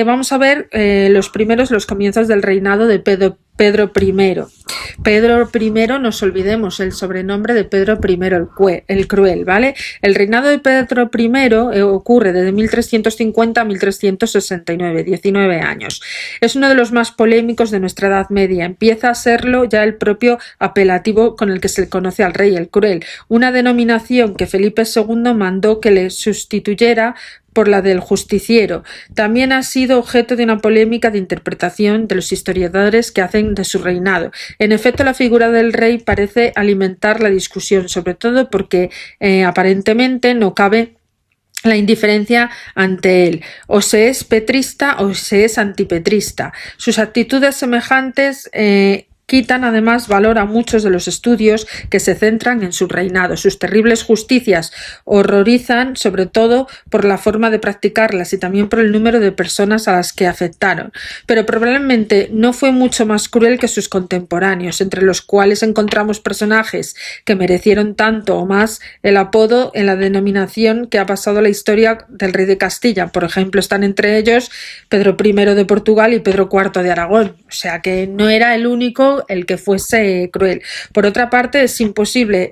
Vamos a ver los comienzos del reinado de Pedro I. Pedro I, no nos olvidemos el sobrenombre de Pedro I el Cruel, ¿vale? El reinado de Pedro I ocurre desde 1350 a 1369, 19 años. Es uno de los más polémicos de nuestra Edad Media. Empieza a serlo ya el propio apelativo con el que se le conoce al rey, el Cruel, una denominación que Felipe II mandó que le sustituyera por la del Justiciero. También ha sido objeto de una polémica de interpretación de los historiadores que hacen de su reinado. En efecto, la figura del rey parece alimentar la discusión, sobre todo porque aparentemente no cabe la indiferencia ante él. O se es petrista o se es antipetrista. Sus actitudes semejantes quitan además valor a muchos de los estudios que se centran en su reinado. Sus terribles justicias horrorizan, sobre todo por la forma de practicarlas y también por el número de personas a las que afectaron. Pero probablemente no fue mucho más cruel que sus contemporáneos, entre los cuales encontramos personajes que merecieron tanto o más el apodo en la denominación que ha pasado a la historia del rey de Castilla. Por ejemplo, están entre ellos Pedro I de Portugal y Pedro IV de Aragón. O sea que no era el único reinado el que fuese cruel. Por otra parte, es imposible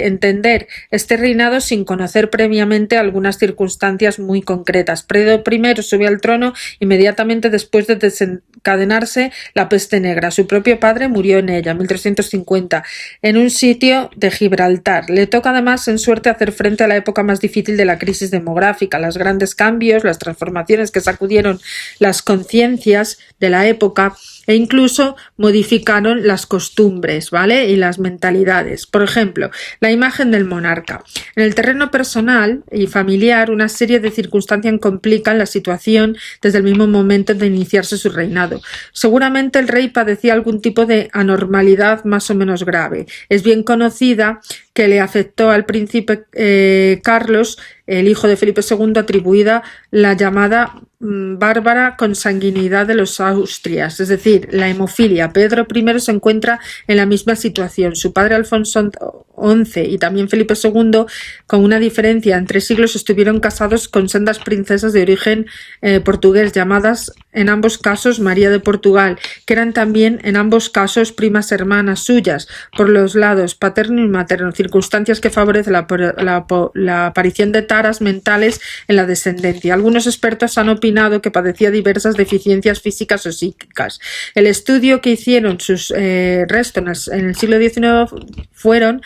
entender este reinado sin conocer previamente algunas circunstancias muy concretas. Pedro I subió al trono inmediatamente después de desencadenarse la peste negra. Su propio padre murió en ella, en 1350, en un sitio de Gibraltar. Le toca además en suerte hacer frente a la época más difícil de la crisis demográfica, los grandes cambios, las transformaciones que sacudieron las conciencias de la época e incluso modificaron las costumbres, ¿vale? Y las mentalidades. Por ejemplo, la imagen del monarca. En el terreno personal y familiar, una serie de circunstancias complican la situación desde el mismo momento de iniciarse su reinado. Seguramente el rey padecía algún tipo de anormalidad más o menos grave. Es bien conocida que le afectó al príncipe Carlos, el hijo de Felipe II, atribuida la llamada bárbara consanguinidad de los Austrias, es decir, la hemofilia. Pedro I se encuentra en la misma situación. Su padre Alfonso XI y también Felipe II, con una diferencia en 3 siglos, estuvieron casados con sendas princesas de origen portugués, llamadas en ambos casos María de Portugal, que eran también en ambos casos primas hermanas suyas, por los lados paterno y materno, circunstancias que favorecen la aparición de taras mentales en la descendencia. Algunos expertos han opinado que padecía diversas deficiencias físicas o psíquicas. El estudio que hicieron sus restos en el siglo XIX fueron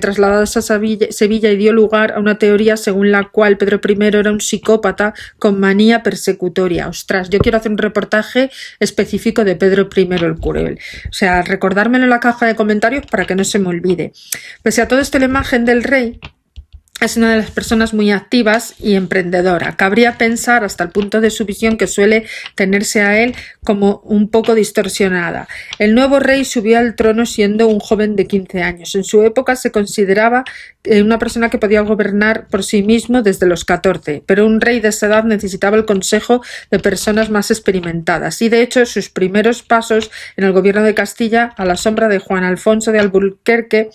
trasladados a Sevilla y dio lugar a una teoría según la cual Pedro I era un psicópata con manía persecutoria. Ostras, yo quiero hacer un reportaje específico de Pedro I el Cruel. O sea, recordármelo en la caja de comentarios para que no se me olvide. Pese a todo esto, la imagen del rey es una de las personas muy activas y emprendedora. Cabría pensar, hasta el punto de su visión, que suele tenerse a él como un poco distorsionada. El nuevo rey subió al trono siendo un joven de 15 años. En su época se consideraba una persona que podía gobernar por sí mismo desde los 14, pero un rey de esa edad necesitaba el consejo de personas más experimentadas. Y de hecho, sus primeros pasos en el gobierno de Castilla, a la sombra de Juan Alfonso de Alburquerque,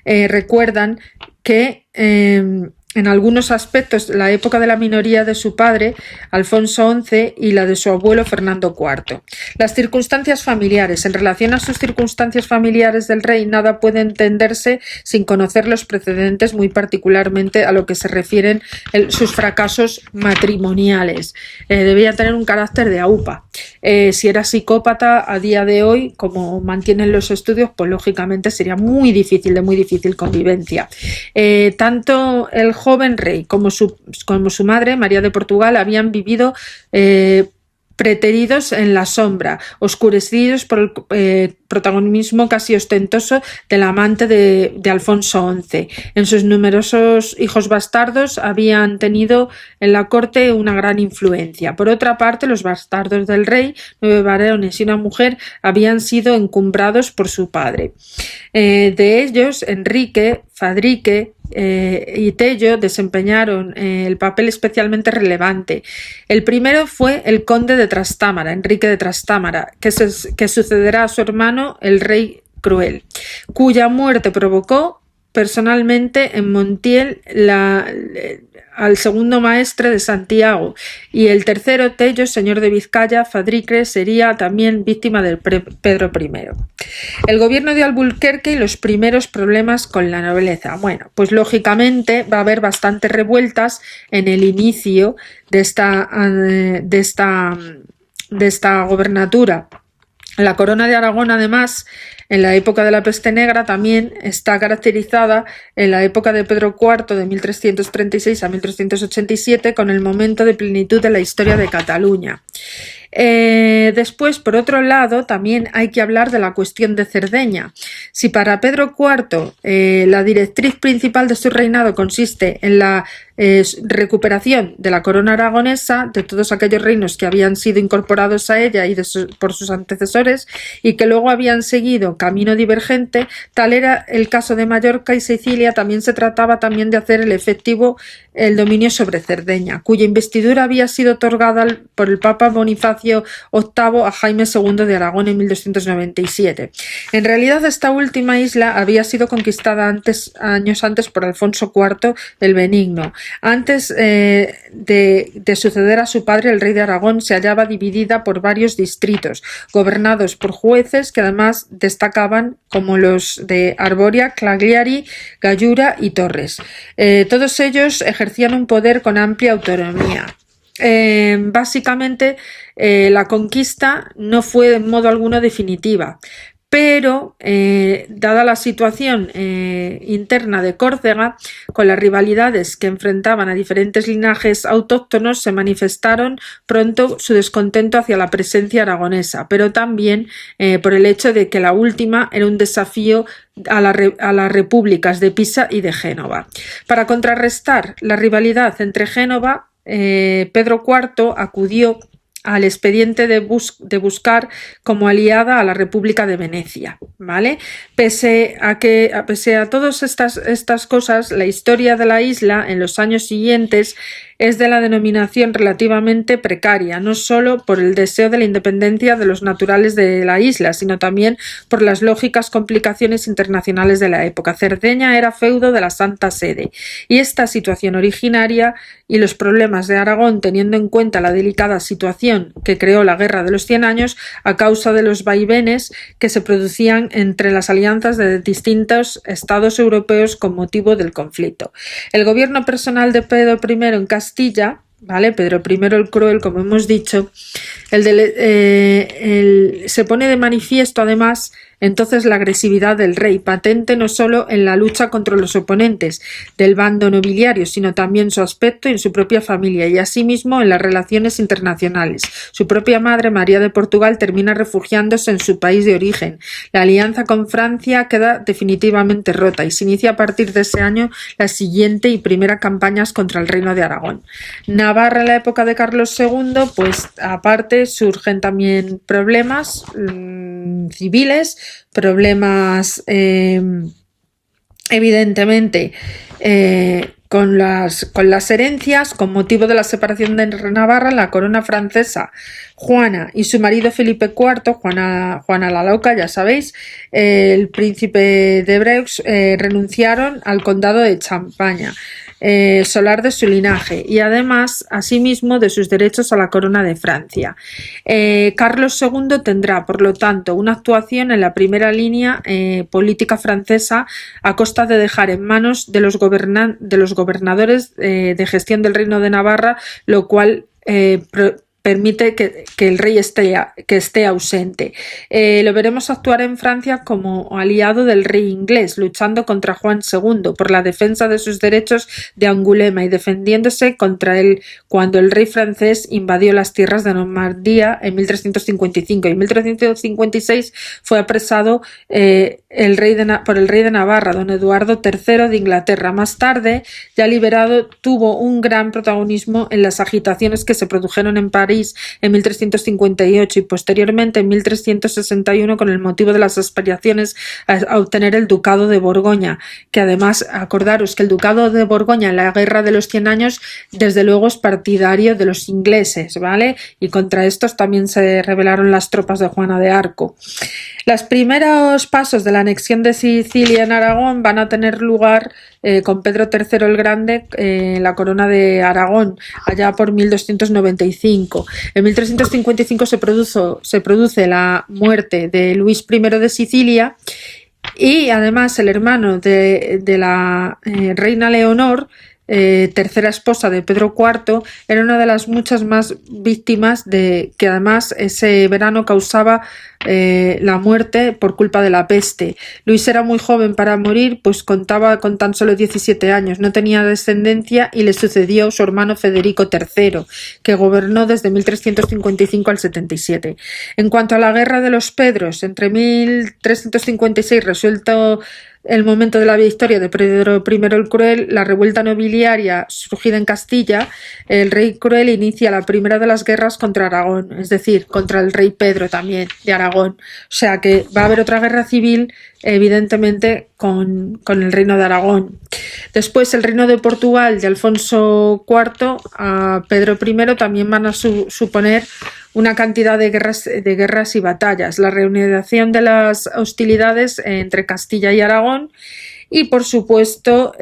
recuerdan que en algunos aspectos la época de la minoría de su padre, Alfonso XI, y la de su abuelo, Fernando IV. Las circunstancias familiares. En relación a sus circunstancias familiares del rey, nada puede entenderse sin conocer los precedentes, muy particularmente a lo que se refieren sus fracasos matrimoniales. Debía tener un carácter de aupa. Si era psicópata a día de hoy, como mantienen los estudios, pues lógicamente sería muy difícil convivencia. Tanto el joven rey como su madre, María de Portugal, habían vivido preteridos en la sombra, oscurecidos por el protagonismo casi ostentoso del amante de Alfonso XI. En sus numerosos hijos bastardos habían tenido en la corte una gran influencia. Por otra parte, los bastardos del rey, 9 varones y una mujer, habían sido encumbrados por su padre. De ellos, Enrique, Fadrique y Tello desempeñaron el papel especialmente relevante. El primero fue el conde de Trastámara, Enrique de Trastámara, que sucederá a su hermano el rey Cruel, cuya muerte provocó personalmente en Montiel al segundo maestre de Santiago, y el tercero, Tello, señor de Vizcaya, Fadrique, sería también víctima de Pedro I. El gobierno de Alburquerque y los primeros problemas con la nobleza. Bueno, pues lógicamente va a haber bastantes revueltas en el inicio de esta gobernatura. La corona de Aragón, además, en la época de la peste negra, también está caracterizada en la época de Pedro IV, de 1336 a 1387, con el momento de plenitud de la historia de Cataluña. Después, por otro lado, también hay que hablar de la cuestión de Cerdeña. Si para Pedro IV la directriz principal de su reinado consiste en la recuperación de la corona aragonesa, de todos aquellos reinos que habían sido incorporados a ella y por sus antecesores y que luego habían seguido camino divergente, tal era el caso de Mallorca y Sicilia. También se trataba también de hacer el dominio sobre Cerdeña, cuya investidura había sido otorgada por el Papa Bonifacio Bonifacio VIII a Jaime II de Aragón en 1297. En realidad, esta última isla había sido conquistada años antes por Alfonso IV el Benigno. Antes de suceder a su padre, el rey de Aragón, se hallaba dividida por varios distritos, gobernados por jueces que además destacaban como los de Arboria, Cagliari, Gallura y Torres. Todos ellos ejercían un poder con amplia autonomía. Básicamente, la conquista no fue en modo alguno definitiva, pero dada la situación interna de Córcega, con las rivalidades que enfrentaban a diferentes linajes autóctonos, se manifestaron pronto su descontento hacia la presencia aragonesa, pero también por el hecho de que la última era un desafío a las repúblicas de Pisa y de Génova. Para contrarrestar la rivalidad entre Génova, Pedro IV acudió al expediente de buscar como aliada a la República de Venecia, ¿vale? Pese a todas estas cosas, la historia de la isla en los años siguientes es de la denominación relativamente precaria, no solo por el deseo de la independencia de los naturales de la isla, sino también por las lógicas complicaciones internacionales de la época. Cerdeña era feudo de la Santa Sede, y esta situación originaria y los problemas de Aragón, teniendo en cuenta la delicada situación que creó la Guerra de los 100 años a causa de los vaivenes que se producían entre las alianzas de distintos estados europeos con motivo del conflicto. El gobierno personal de Pedro I en Castilla, ¿vale? Pedro I el Cruel, como hemos dicho, se pone de manifiesto además entonces la agresividad del rey, patente no solo en la lucha contra los oponentes del bando nobiliario, sino también su aspecto en su propia familia y asimismo en las relaciones internacionales. Su propia madre, María de Portugal, termina refugiándose en su país de origen. La alianza con Francia queda definitivamente rota y se inicia a partir de ese año la siguiente y primera campañas contra el reino de Aragón. Navarra en la época de Carlos II, pues aparte surgen también problemas civiles, problemas evidentemente con las herencias, con motivo de la separación de Navarra, la corona francesa, Juana y su marido Felipe IV, Juana la Loca, ya sabéis, el príncipe de Breux, renunciaron al condado de Champaña, solar de su linaje, y además, asimismo, de sus derechos a la corona de Francia. Carlos II tendrá, por lo tanto, una actuación en la primera línea política francesa a costa de dejar en manos de los gobernadores de gestión del Reino de Navarra, lo cual permite que el rey esté ausente. Lo veremos actuar en Francia como aliado del rey inglés, luchando contra Juan II por la defensa de sus derechos de Angulema y defendiéndose contra él cuando el rey francés invadió las tierras de Normandía en 1355. Y en 1356 fue apresado por el rey de Navarra, don Eduardo III de Inglaterra. Más tarde, ya liberado, tuvo un gran protagonismo en las agitaciones que se produjeron en París en 1358 y posteriormente en 1361 con el motivo de las aspiraciones a obtener el ducado de Borgoña, que además, acordaros que el ducado de Borgoña en la guerra de los 100 años desde luego es partidario de los ingleses, ¿vale? Y contra estos también se rebelaron las tropas de Juana de Arco. Los primeros pasos de la anexión de Sicilia en Aragón van a tener lugar con Pedro III el Grande en la corona de Aragón, allá por 1295. En 1355 se produce la muerte de Luis I de Sicilia y además el hermano de la reina Leonor, tercera esposa de Pedro IV, era una de las muchas más víctimas que además ese verano causaba la muerte por culpa de la peste. Luis era muy joven para morir, pues contaba con tan solo 17 años, no tenía descendencia y le sucedió su hermano Federico III, que gobernó desde 1355 al 77. En cuanto a la Guerra de los Pedros, entre 1356 resuelto el momento de la victoria de Pedro I el Cruel, la revuelta nobiliaria surgida en Castilla, el rey Cruel inicia la primera de las guerras contra Aragón, es decir, contra el rey Pedro también de Aragón. O sea que va a haber otra guerra civil, evidentemente, con el reino de Aragón. Después el reino de Portugal de Alfonso IV a Pedro I también van a suponer una cantidad de guerras y batallas, la reanudación de las hostilidades entre Castilla y Aragón y, por supuesto,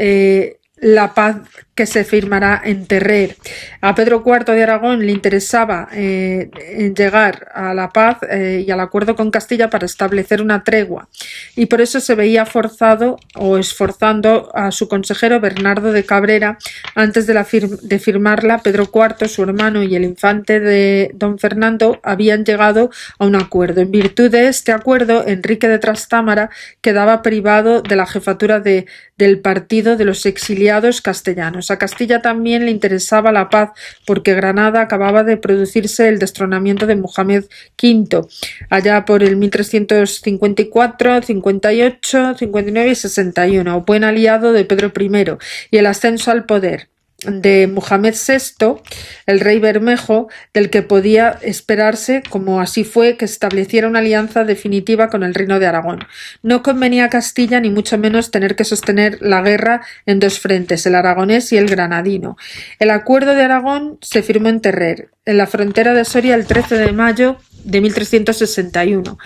la paz que se firmará en Terrer. A Pedro IV de Aragón le interesaba llegar a la paz y al acuerdo con Castilla para establecer una tregua, y por eso se veía forzado o esforzando a su consejero Bernardo de Cabrera. Antes de firmarla, Pedro IV, su hermano y el infante de don Fernando habían llegado a un acuerdo. En virtud de este acuerdo, Enrique de Trastámara quedaba privado de la jefatura del partido de los exiliados castellanos. A Castilla también le interesaba la paz, porque Granada acababa de producirse el destronamiento de Mohamed V, allá por el 1354, 58, 59 y 61, buen aliado de Pedro I, y el ascenso al poder de Mohamed VI, el rey Bermejo, del que podía esperarse, como así fue, que estableciera una alianza definitiva con el reino de Aragón. No convenía a Castilla ni mucho menos tener que sostener la guerra en dos frentes, el aragonés y el granadino. El acuerdo de Aragón se firmó en Terrer, en la frontera de Soria, el 13 de mayo de 1361.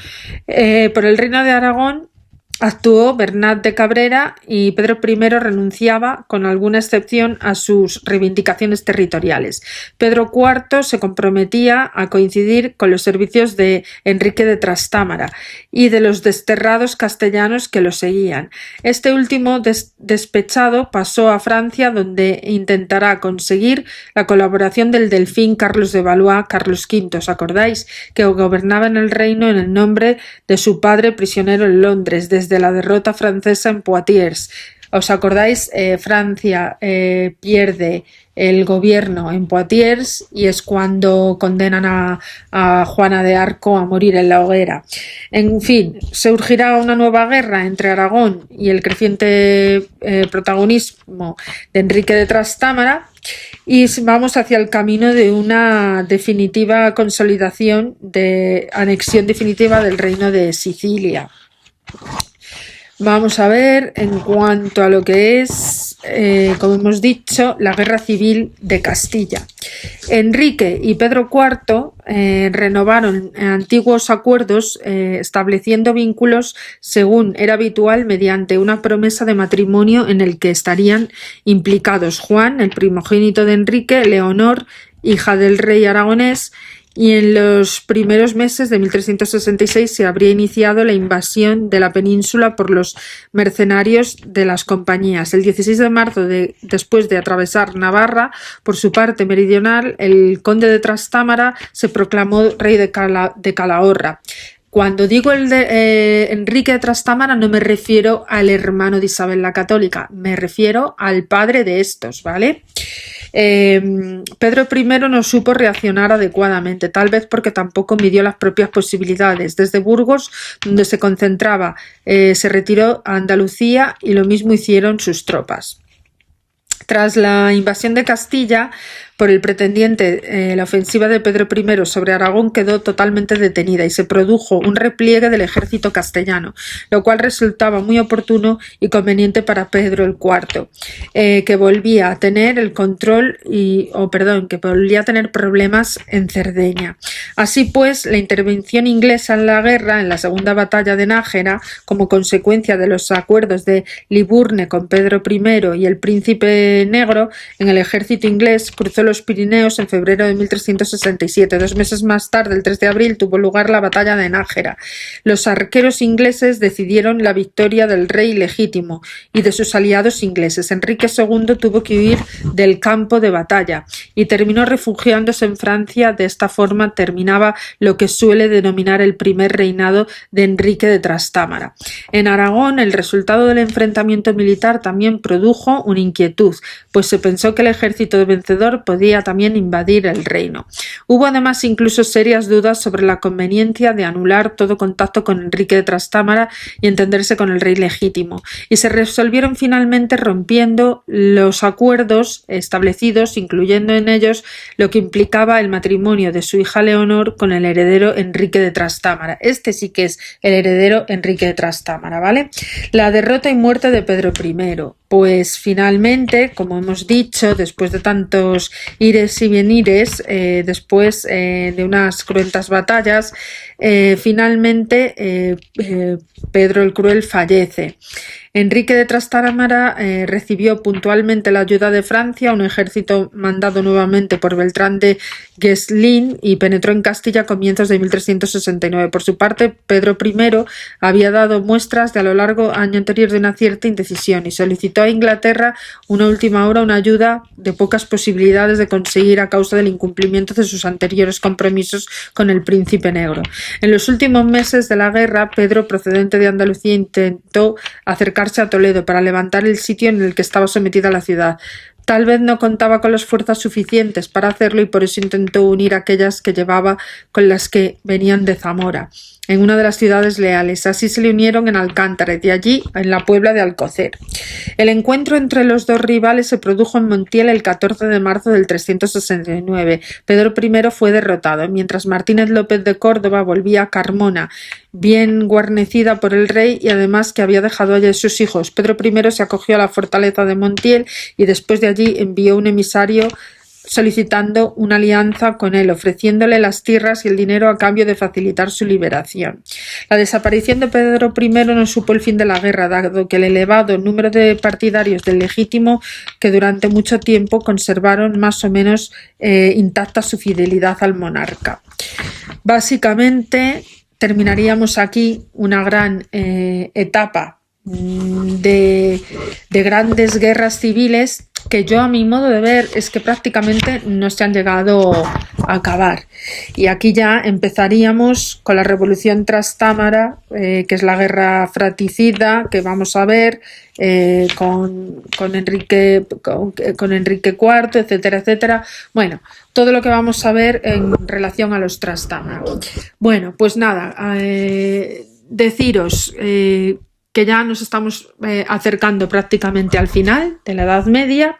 Por el reino de Aragón actuó Bernat de Cabrera y Pedro I renunciaba, con alguna excepción, a sus reivindicaciones territoriales. Pedro IV se comprometía a coincidir con los servicios de Enrique de Trastámara y de los desterrados castellanos que lo seguían. Este último, despechado, pasó a Francia, donde intentará conseguir la colaboración del delfín Carlos de Valois, Carlos V, ¿os acordáis?, que gobernaba en el reino en el nombre de su padre prisionero en Londres, desde la derrota francesa en Poitiers. ¿Os acordáis? Francia pierde el gobierno en Poitiers y es cuando condenan a Juana de Arco a morir en la hoguera. En fin, surgirá una nueva guerra entre Aragón y el creciente protagonismo de Enrique de Trastámara, y vamos hacia el camino de una definitiva consolidación, de anexión definitiva del reino de Sicilia. Vamos a ver en cuanto a lo que es, como hemos dicho, la guerra civil de Castilla. Enrique y Pedro IV renovaron antiguos acuerdos, estableciendo vínculos según era habitual mediante una promesa de matrimonio en el que estarían implicados Juan, el primogénito de Enrique, Leonor, hija del rey aragonés, y en los primeros meses de 1366 se habría iniciado la invasión de la península por los mercenarios de las compañías. El 16 de marzo, después de atravesar Navarra por su parte meridional, el conde de Trastámara se proclamó rey de Calahorra. Cuando digo el de Enrique de Trastámara, no me refiero al hermano de Isabel la Católica, me refiero al padre de estos, ¿vale? Pedro I no supo reaccionar adecuadamente, tal vez porque tampoco midió las propias posibilidades. Desde Burgos, donde se concentraba, se retiró a Andalucía, y lo mismo hicieron sus tropas. Tras la invasión de Castilla por el pretendiente, la ofensiva de Pedro I sobre Aragón quedó totalmente detenida y se produjo un repliegue del ejército castellano, lo cual resultaba muy oportuno y conveniente para Pedro el IV, que volvía a tener el control que volvía a tener problemas en Cerdeña. Así pues, la intervención inglesa en la guerra, en la segunda batalla de Nájera, como consecuencia de los acuerdos de Liburne con Pedro I y el Príncipe Negro en el ejército inglés, cruzó los Pirineos en febrero de 1367. 2 meses más tarde, el 3 de abril, tuvo lugar la batalla de Nájera. Los arqueros ingleses decidieron la victoria del rey legítimo y de sus aliados ingleses. Enrique II tuvo que huir del campo de batalla y terminó refugiándose en Francia. De esta forma terminaba lo que suele denominar el primer reinado de Enrique de Trastámara. En Aragón, el resultado del enfrentamiento militar también produjo una inquietud, pues se pensó que el ejército vencedor podría podía también invadir el reino. Hubo además incluso serias dudas sobre la conveniencia de anular todo contacto con Enrique de Trastámara y entenderse con el rey legítimo, y se resolvieron finalmente rompiendo los acuerdos establecidos, incluyendo en ellos lo que implicaba el matrimonio de su hija Leonor con el heredero Enrique de Trastámara. Este sí que es el heredero Enrique de Trastámara, ¿vale? La derrota y muerte de Pedro I. Pues finalmente, como hemos dicho, después de tantos ires y venires, después de unas cruentas batallas, finalmente Pedro el Cruel fallece. Enrique de Trastámara recibió puntualmente la ayuda de Francia, un ejército mandado nuevamente por Beltrán de Gueslin, y penetró en Castilla a comienzos de 1369. Por su parte, Pedro I había dado muestras de a lo largo año anterior de una cierta indecisión y solicitó a Inglaterra una última hora una ayuda de pocas posibilidades de conseguir a causa del incumplimiento de sus anteriores compromisos con el Príncipe Negro. En los últimos meses de la guerra, Pedro, procedente de Andalucía, intentó acercarse a Toledo para levantar el sitio en el que estaba sometida la ciudad. Tal vez no contaba con las fuerzas suficientes para hacerlo y por eso intentó unir aquellas que llevaba con las que venían de Zamora, en una de las ciudades leales. Así se le unieron en Alcántara y de allí en la Puebla de Alcocer. El encuentro entre los dos rivales se produjo en Montiel el 14 de marzo del 369. Pedro I fue derrotado, mientras Martínez López de Córdoba volvía a Carmona, bien guarnecida por el rey y además que había dejado allí a sus hijos. Pedro I se acogió a la fortaleza de Montiel y después de allí envió un emisario solicitando una alianza con él, ofreciéndole las tierras y el dinero a cambio de facilitar su liberación. La desaparición de Pedro I no supo el fin de la guerra, dado que el elevado número de partidarios del legítimo que durante mucho tiempo conservaron más o menos intacta su fidelidad al monarca. Básicamente terminaríamos aquí una gran etapa de grandes guerras civiles que yo, a mi modo de ver, es que prácticamente no se han llegado a acabar. Y aquí ya empezaríamos con la Revolución Trastámara, que es la guerra fratricida que vamos a ver con Enrique IV, etcétera, etcétera. Bueno, todo lo que vamos a ver en relación a los Trastámara. Bueno, pues nada, deciros que ya nos estamos acercando prácticamente al final de la Edad Media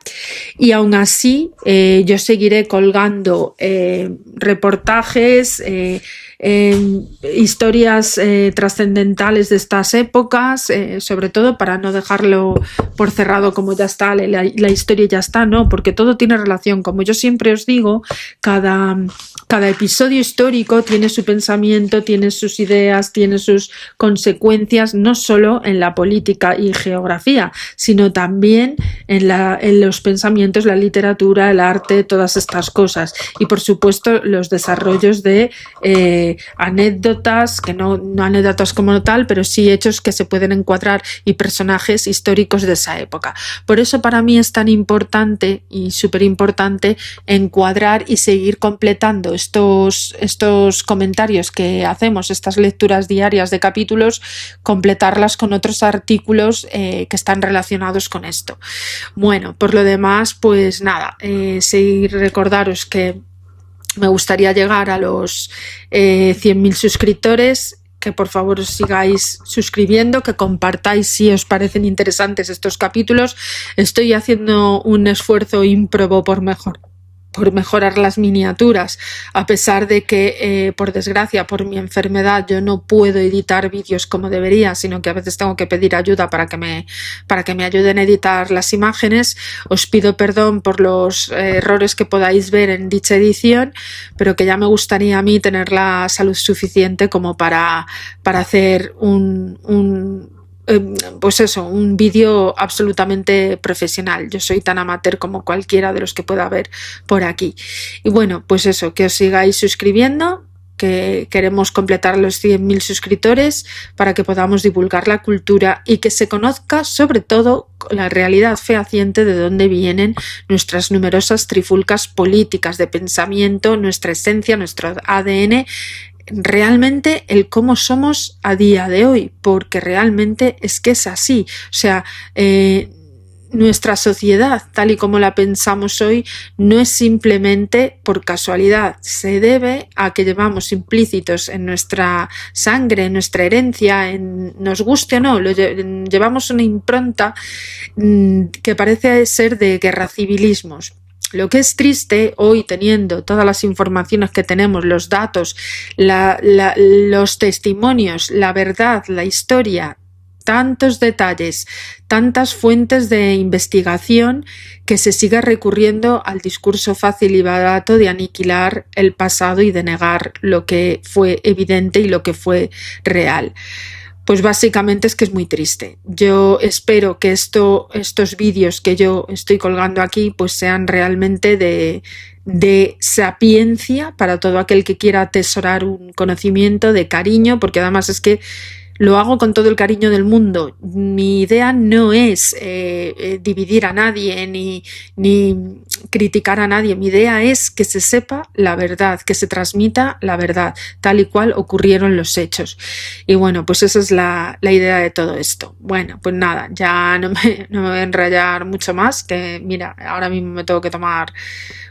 y aún así yo seguiré colgando reportajes, historias trascendentales de estas épocas, sobre todo para no dejarlo por cerrado como ya está, la historia ya está, no, porque todo tiene relación. Como yo siempre os digo, cada episodio histórico tiene su pensamiento, tiene sus ideas, tiene sus consecuencias, no solo en la política y geografía, sino también en los pensamientos, la literatura, el arte, todas estas cosas. Y por supuesto los desarrollos de anécdotas, que no anécdotas como tal, pero sí hechos que se pueden encuadrar y personajes históricos de esa época. Por eso para mí es tan importante y súper importante encuadrar y seguir completando estos comentarios que hacemos, estas lecturas diarias de capítulos, completarlas con otros artículos que están relacionados con esto. Bueno, por lo demás, pues nada, seguir, recordaros que me gustaría llegar a los 100.000 suscriptores, que por favor os sigáis suscribiendo, que compartáis si os parecen interesantes estos capítulos. Estoy haciendo un esfuerzo ímprobo por mejorar las miniaturas, a pesar de que, por desgracia, por mi enfermedad, yo no puedo editar vídeos como debería, sino que a veces tengo que pedir ayuda para que me ayuden a editar las imágenes. Os pido perdón por los errores que podáis ver en dicha edición, pero que ya me gustaría a mí tener la salud suficiente como para hacer un vídeo absolutamente profesional. Yo soy tan amateur como cualquiera de los que pueda haber por aquí. Y bueno, pues eso, que os sigáis suscribiendo, que queremos completar los 100.000 suscriptores para que podamos divulgar la cultura y que se conozca sobre todo la realidad fehaciente de dónde vienen nuestras numerosas trifulcas políticas de pensamiento, nuestra esencia, nuestro ADN, realmente el cómo somos a día de hoy, porque realmente es que es así. O sea, nuestra sociedad, tal y como la pensamos hoy, no es simplemente por casualidad, se debe a que llevamos implícitos en nuestra sangre, en nuestra herencia, nos guste o no, llevamos una impronta que parece ser de guerra civilismos. Lo que es triste hoy, teniendo todas las informaciones que tenemos, los datos, los testimonios, la verdad, la historia, tantos detalles, tantas fuentes de investigación, que se siga recurriendo al discurso fácil y barato de aniquilar el pasado y de negar lo que fue evidente y lo que fue real. Pues básicamente es que es muy triste. Yo espero que estos vídeos que yo estoy colgando aquí pues sean realmente de sapiencia para todo aquel que quiera atesorar un conocimiento, de cariño, porque además es que lo hago con todo el cariño del mundo. Mi idea no es dividir a nadie ni criticar a nadie. Mi idea es que se sepa la verdad, que se transmita la verdad, tal y cual ocurrieron los hechos. Y bueno, pues esa es la idea de todo esto. Bueno, pues nada, ya no me voy a enrollar mucho más, que mira, ahora mismo me tengo que tomar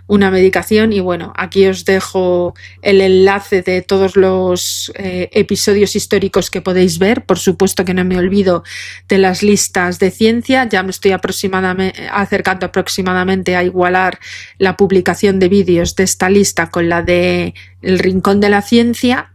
una medicación y bueno, aquí os dejo el enlace de todos los episodios históricos que podéis ver. Por supuesto que no me olvido de las listas de ciencia, ya me estoy acercando aproximadamente a igualar la publicación de vídeos de esta lista con la de El Rincón de la Ciencia,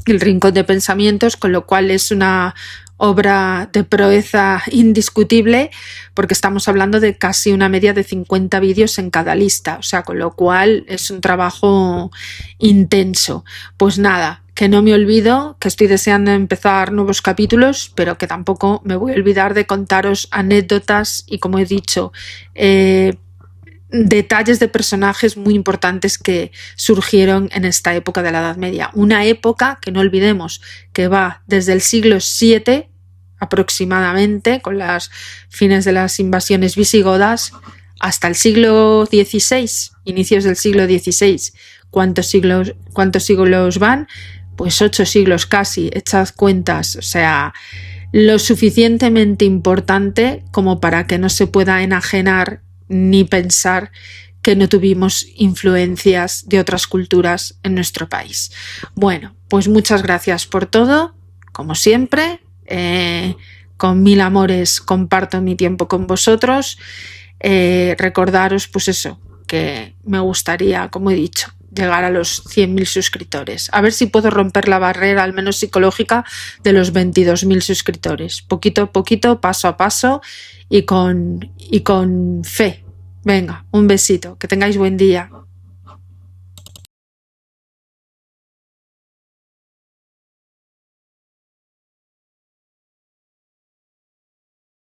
El Rincón de Pensamientos, con lo cual es una obra de proeza indiscutible, porque estamos hablando de casi una media de 50 vídeos en cada lista, o sea, con lo cual es un trabajo intenso. Pues nada, que no me olvido, que estoy deseando empezar nuevos capítulos, pero que tampoco me voy a olvidar de contaros anécdotas y, como he dicho, detalles de personajes muy importantes que surgieron en esta época de la Edad Media. Una época que no olvidemos que va desde el siglo VII aproximadamente, con las fines de las invasiones visigodas, hasta el siglo XVI, inicios del siglo XVI. ¿Cuántos siglos van? Pues 8 siglos casi, echad cuentas, o sea, lo suficientemente importante como para que no se pueda enajenar ni pensar que no tuvimos influencias de otras culturas en nuestro país. Bueno, pues muchas gracias por todo, como siempre, con mil amores comparto mi tiempo con vosotros. Recordaros pues eso, que me gustaría, como he dicho, llegar a los 100.000 suscriptores. A ver si puedo romper la barrera, al menos psicológica, de los 22.000 suscriptores. Poquito a poquito, paso a paso y con fe. Venga, un besito. Que tengáis buen día.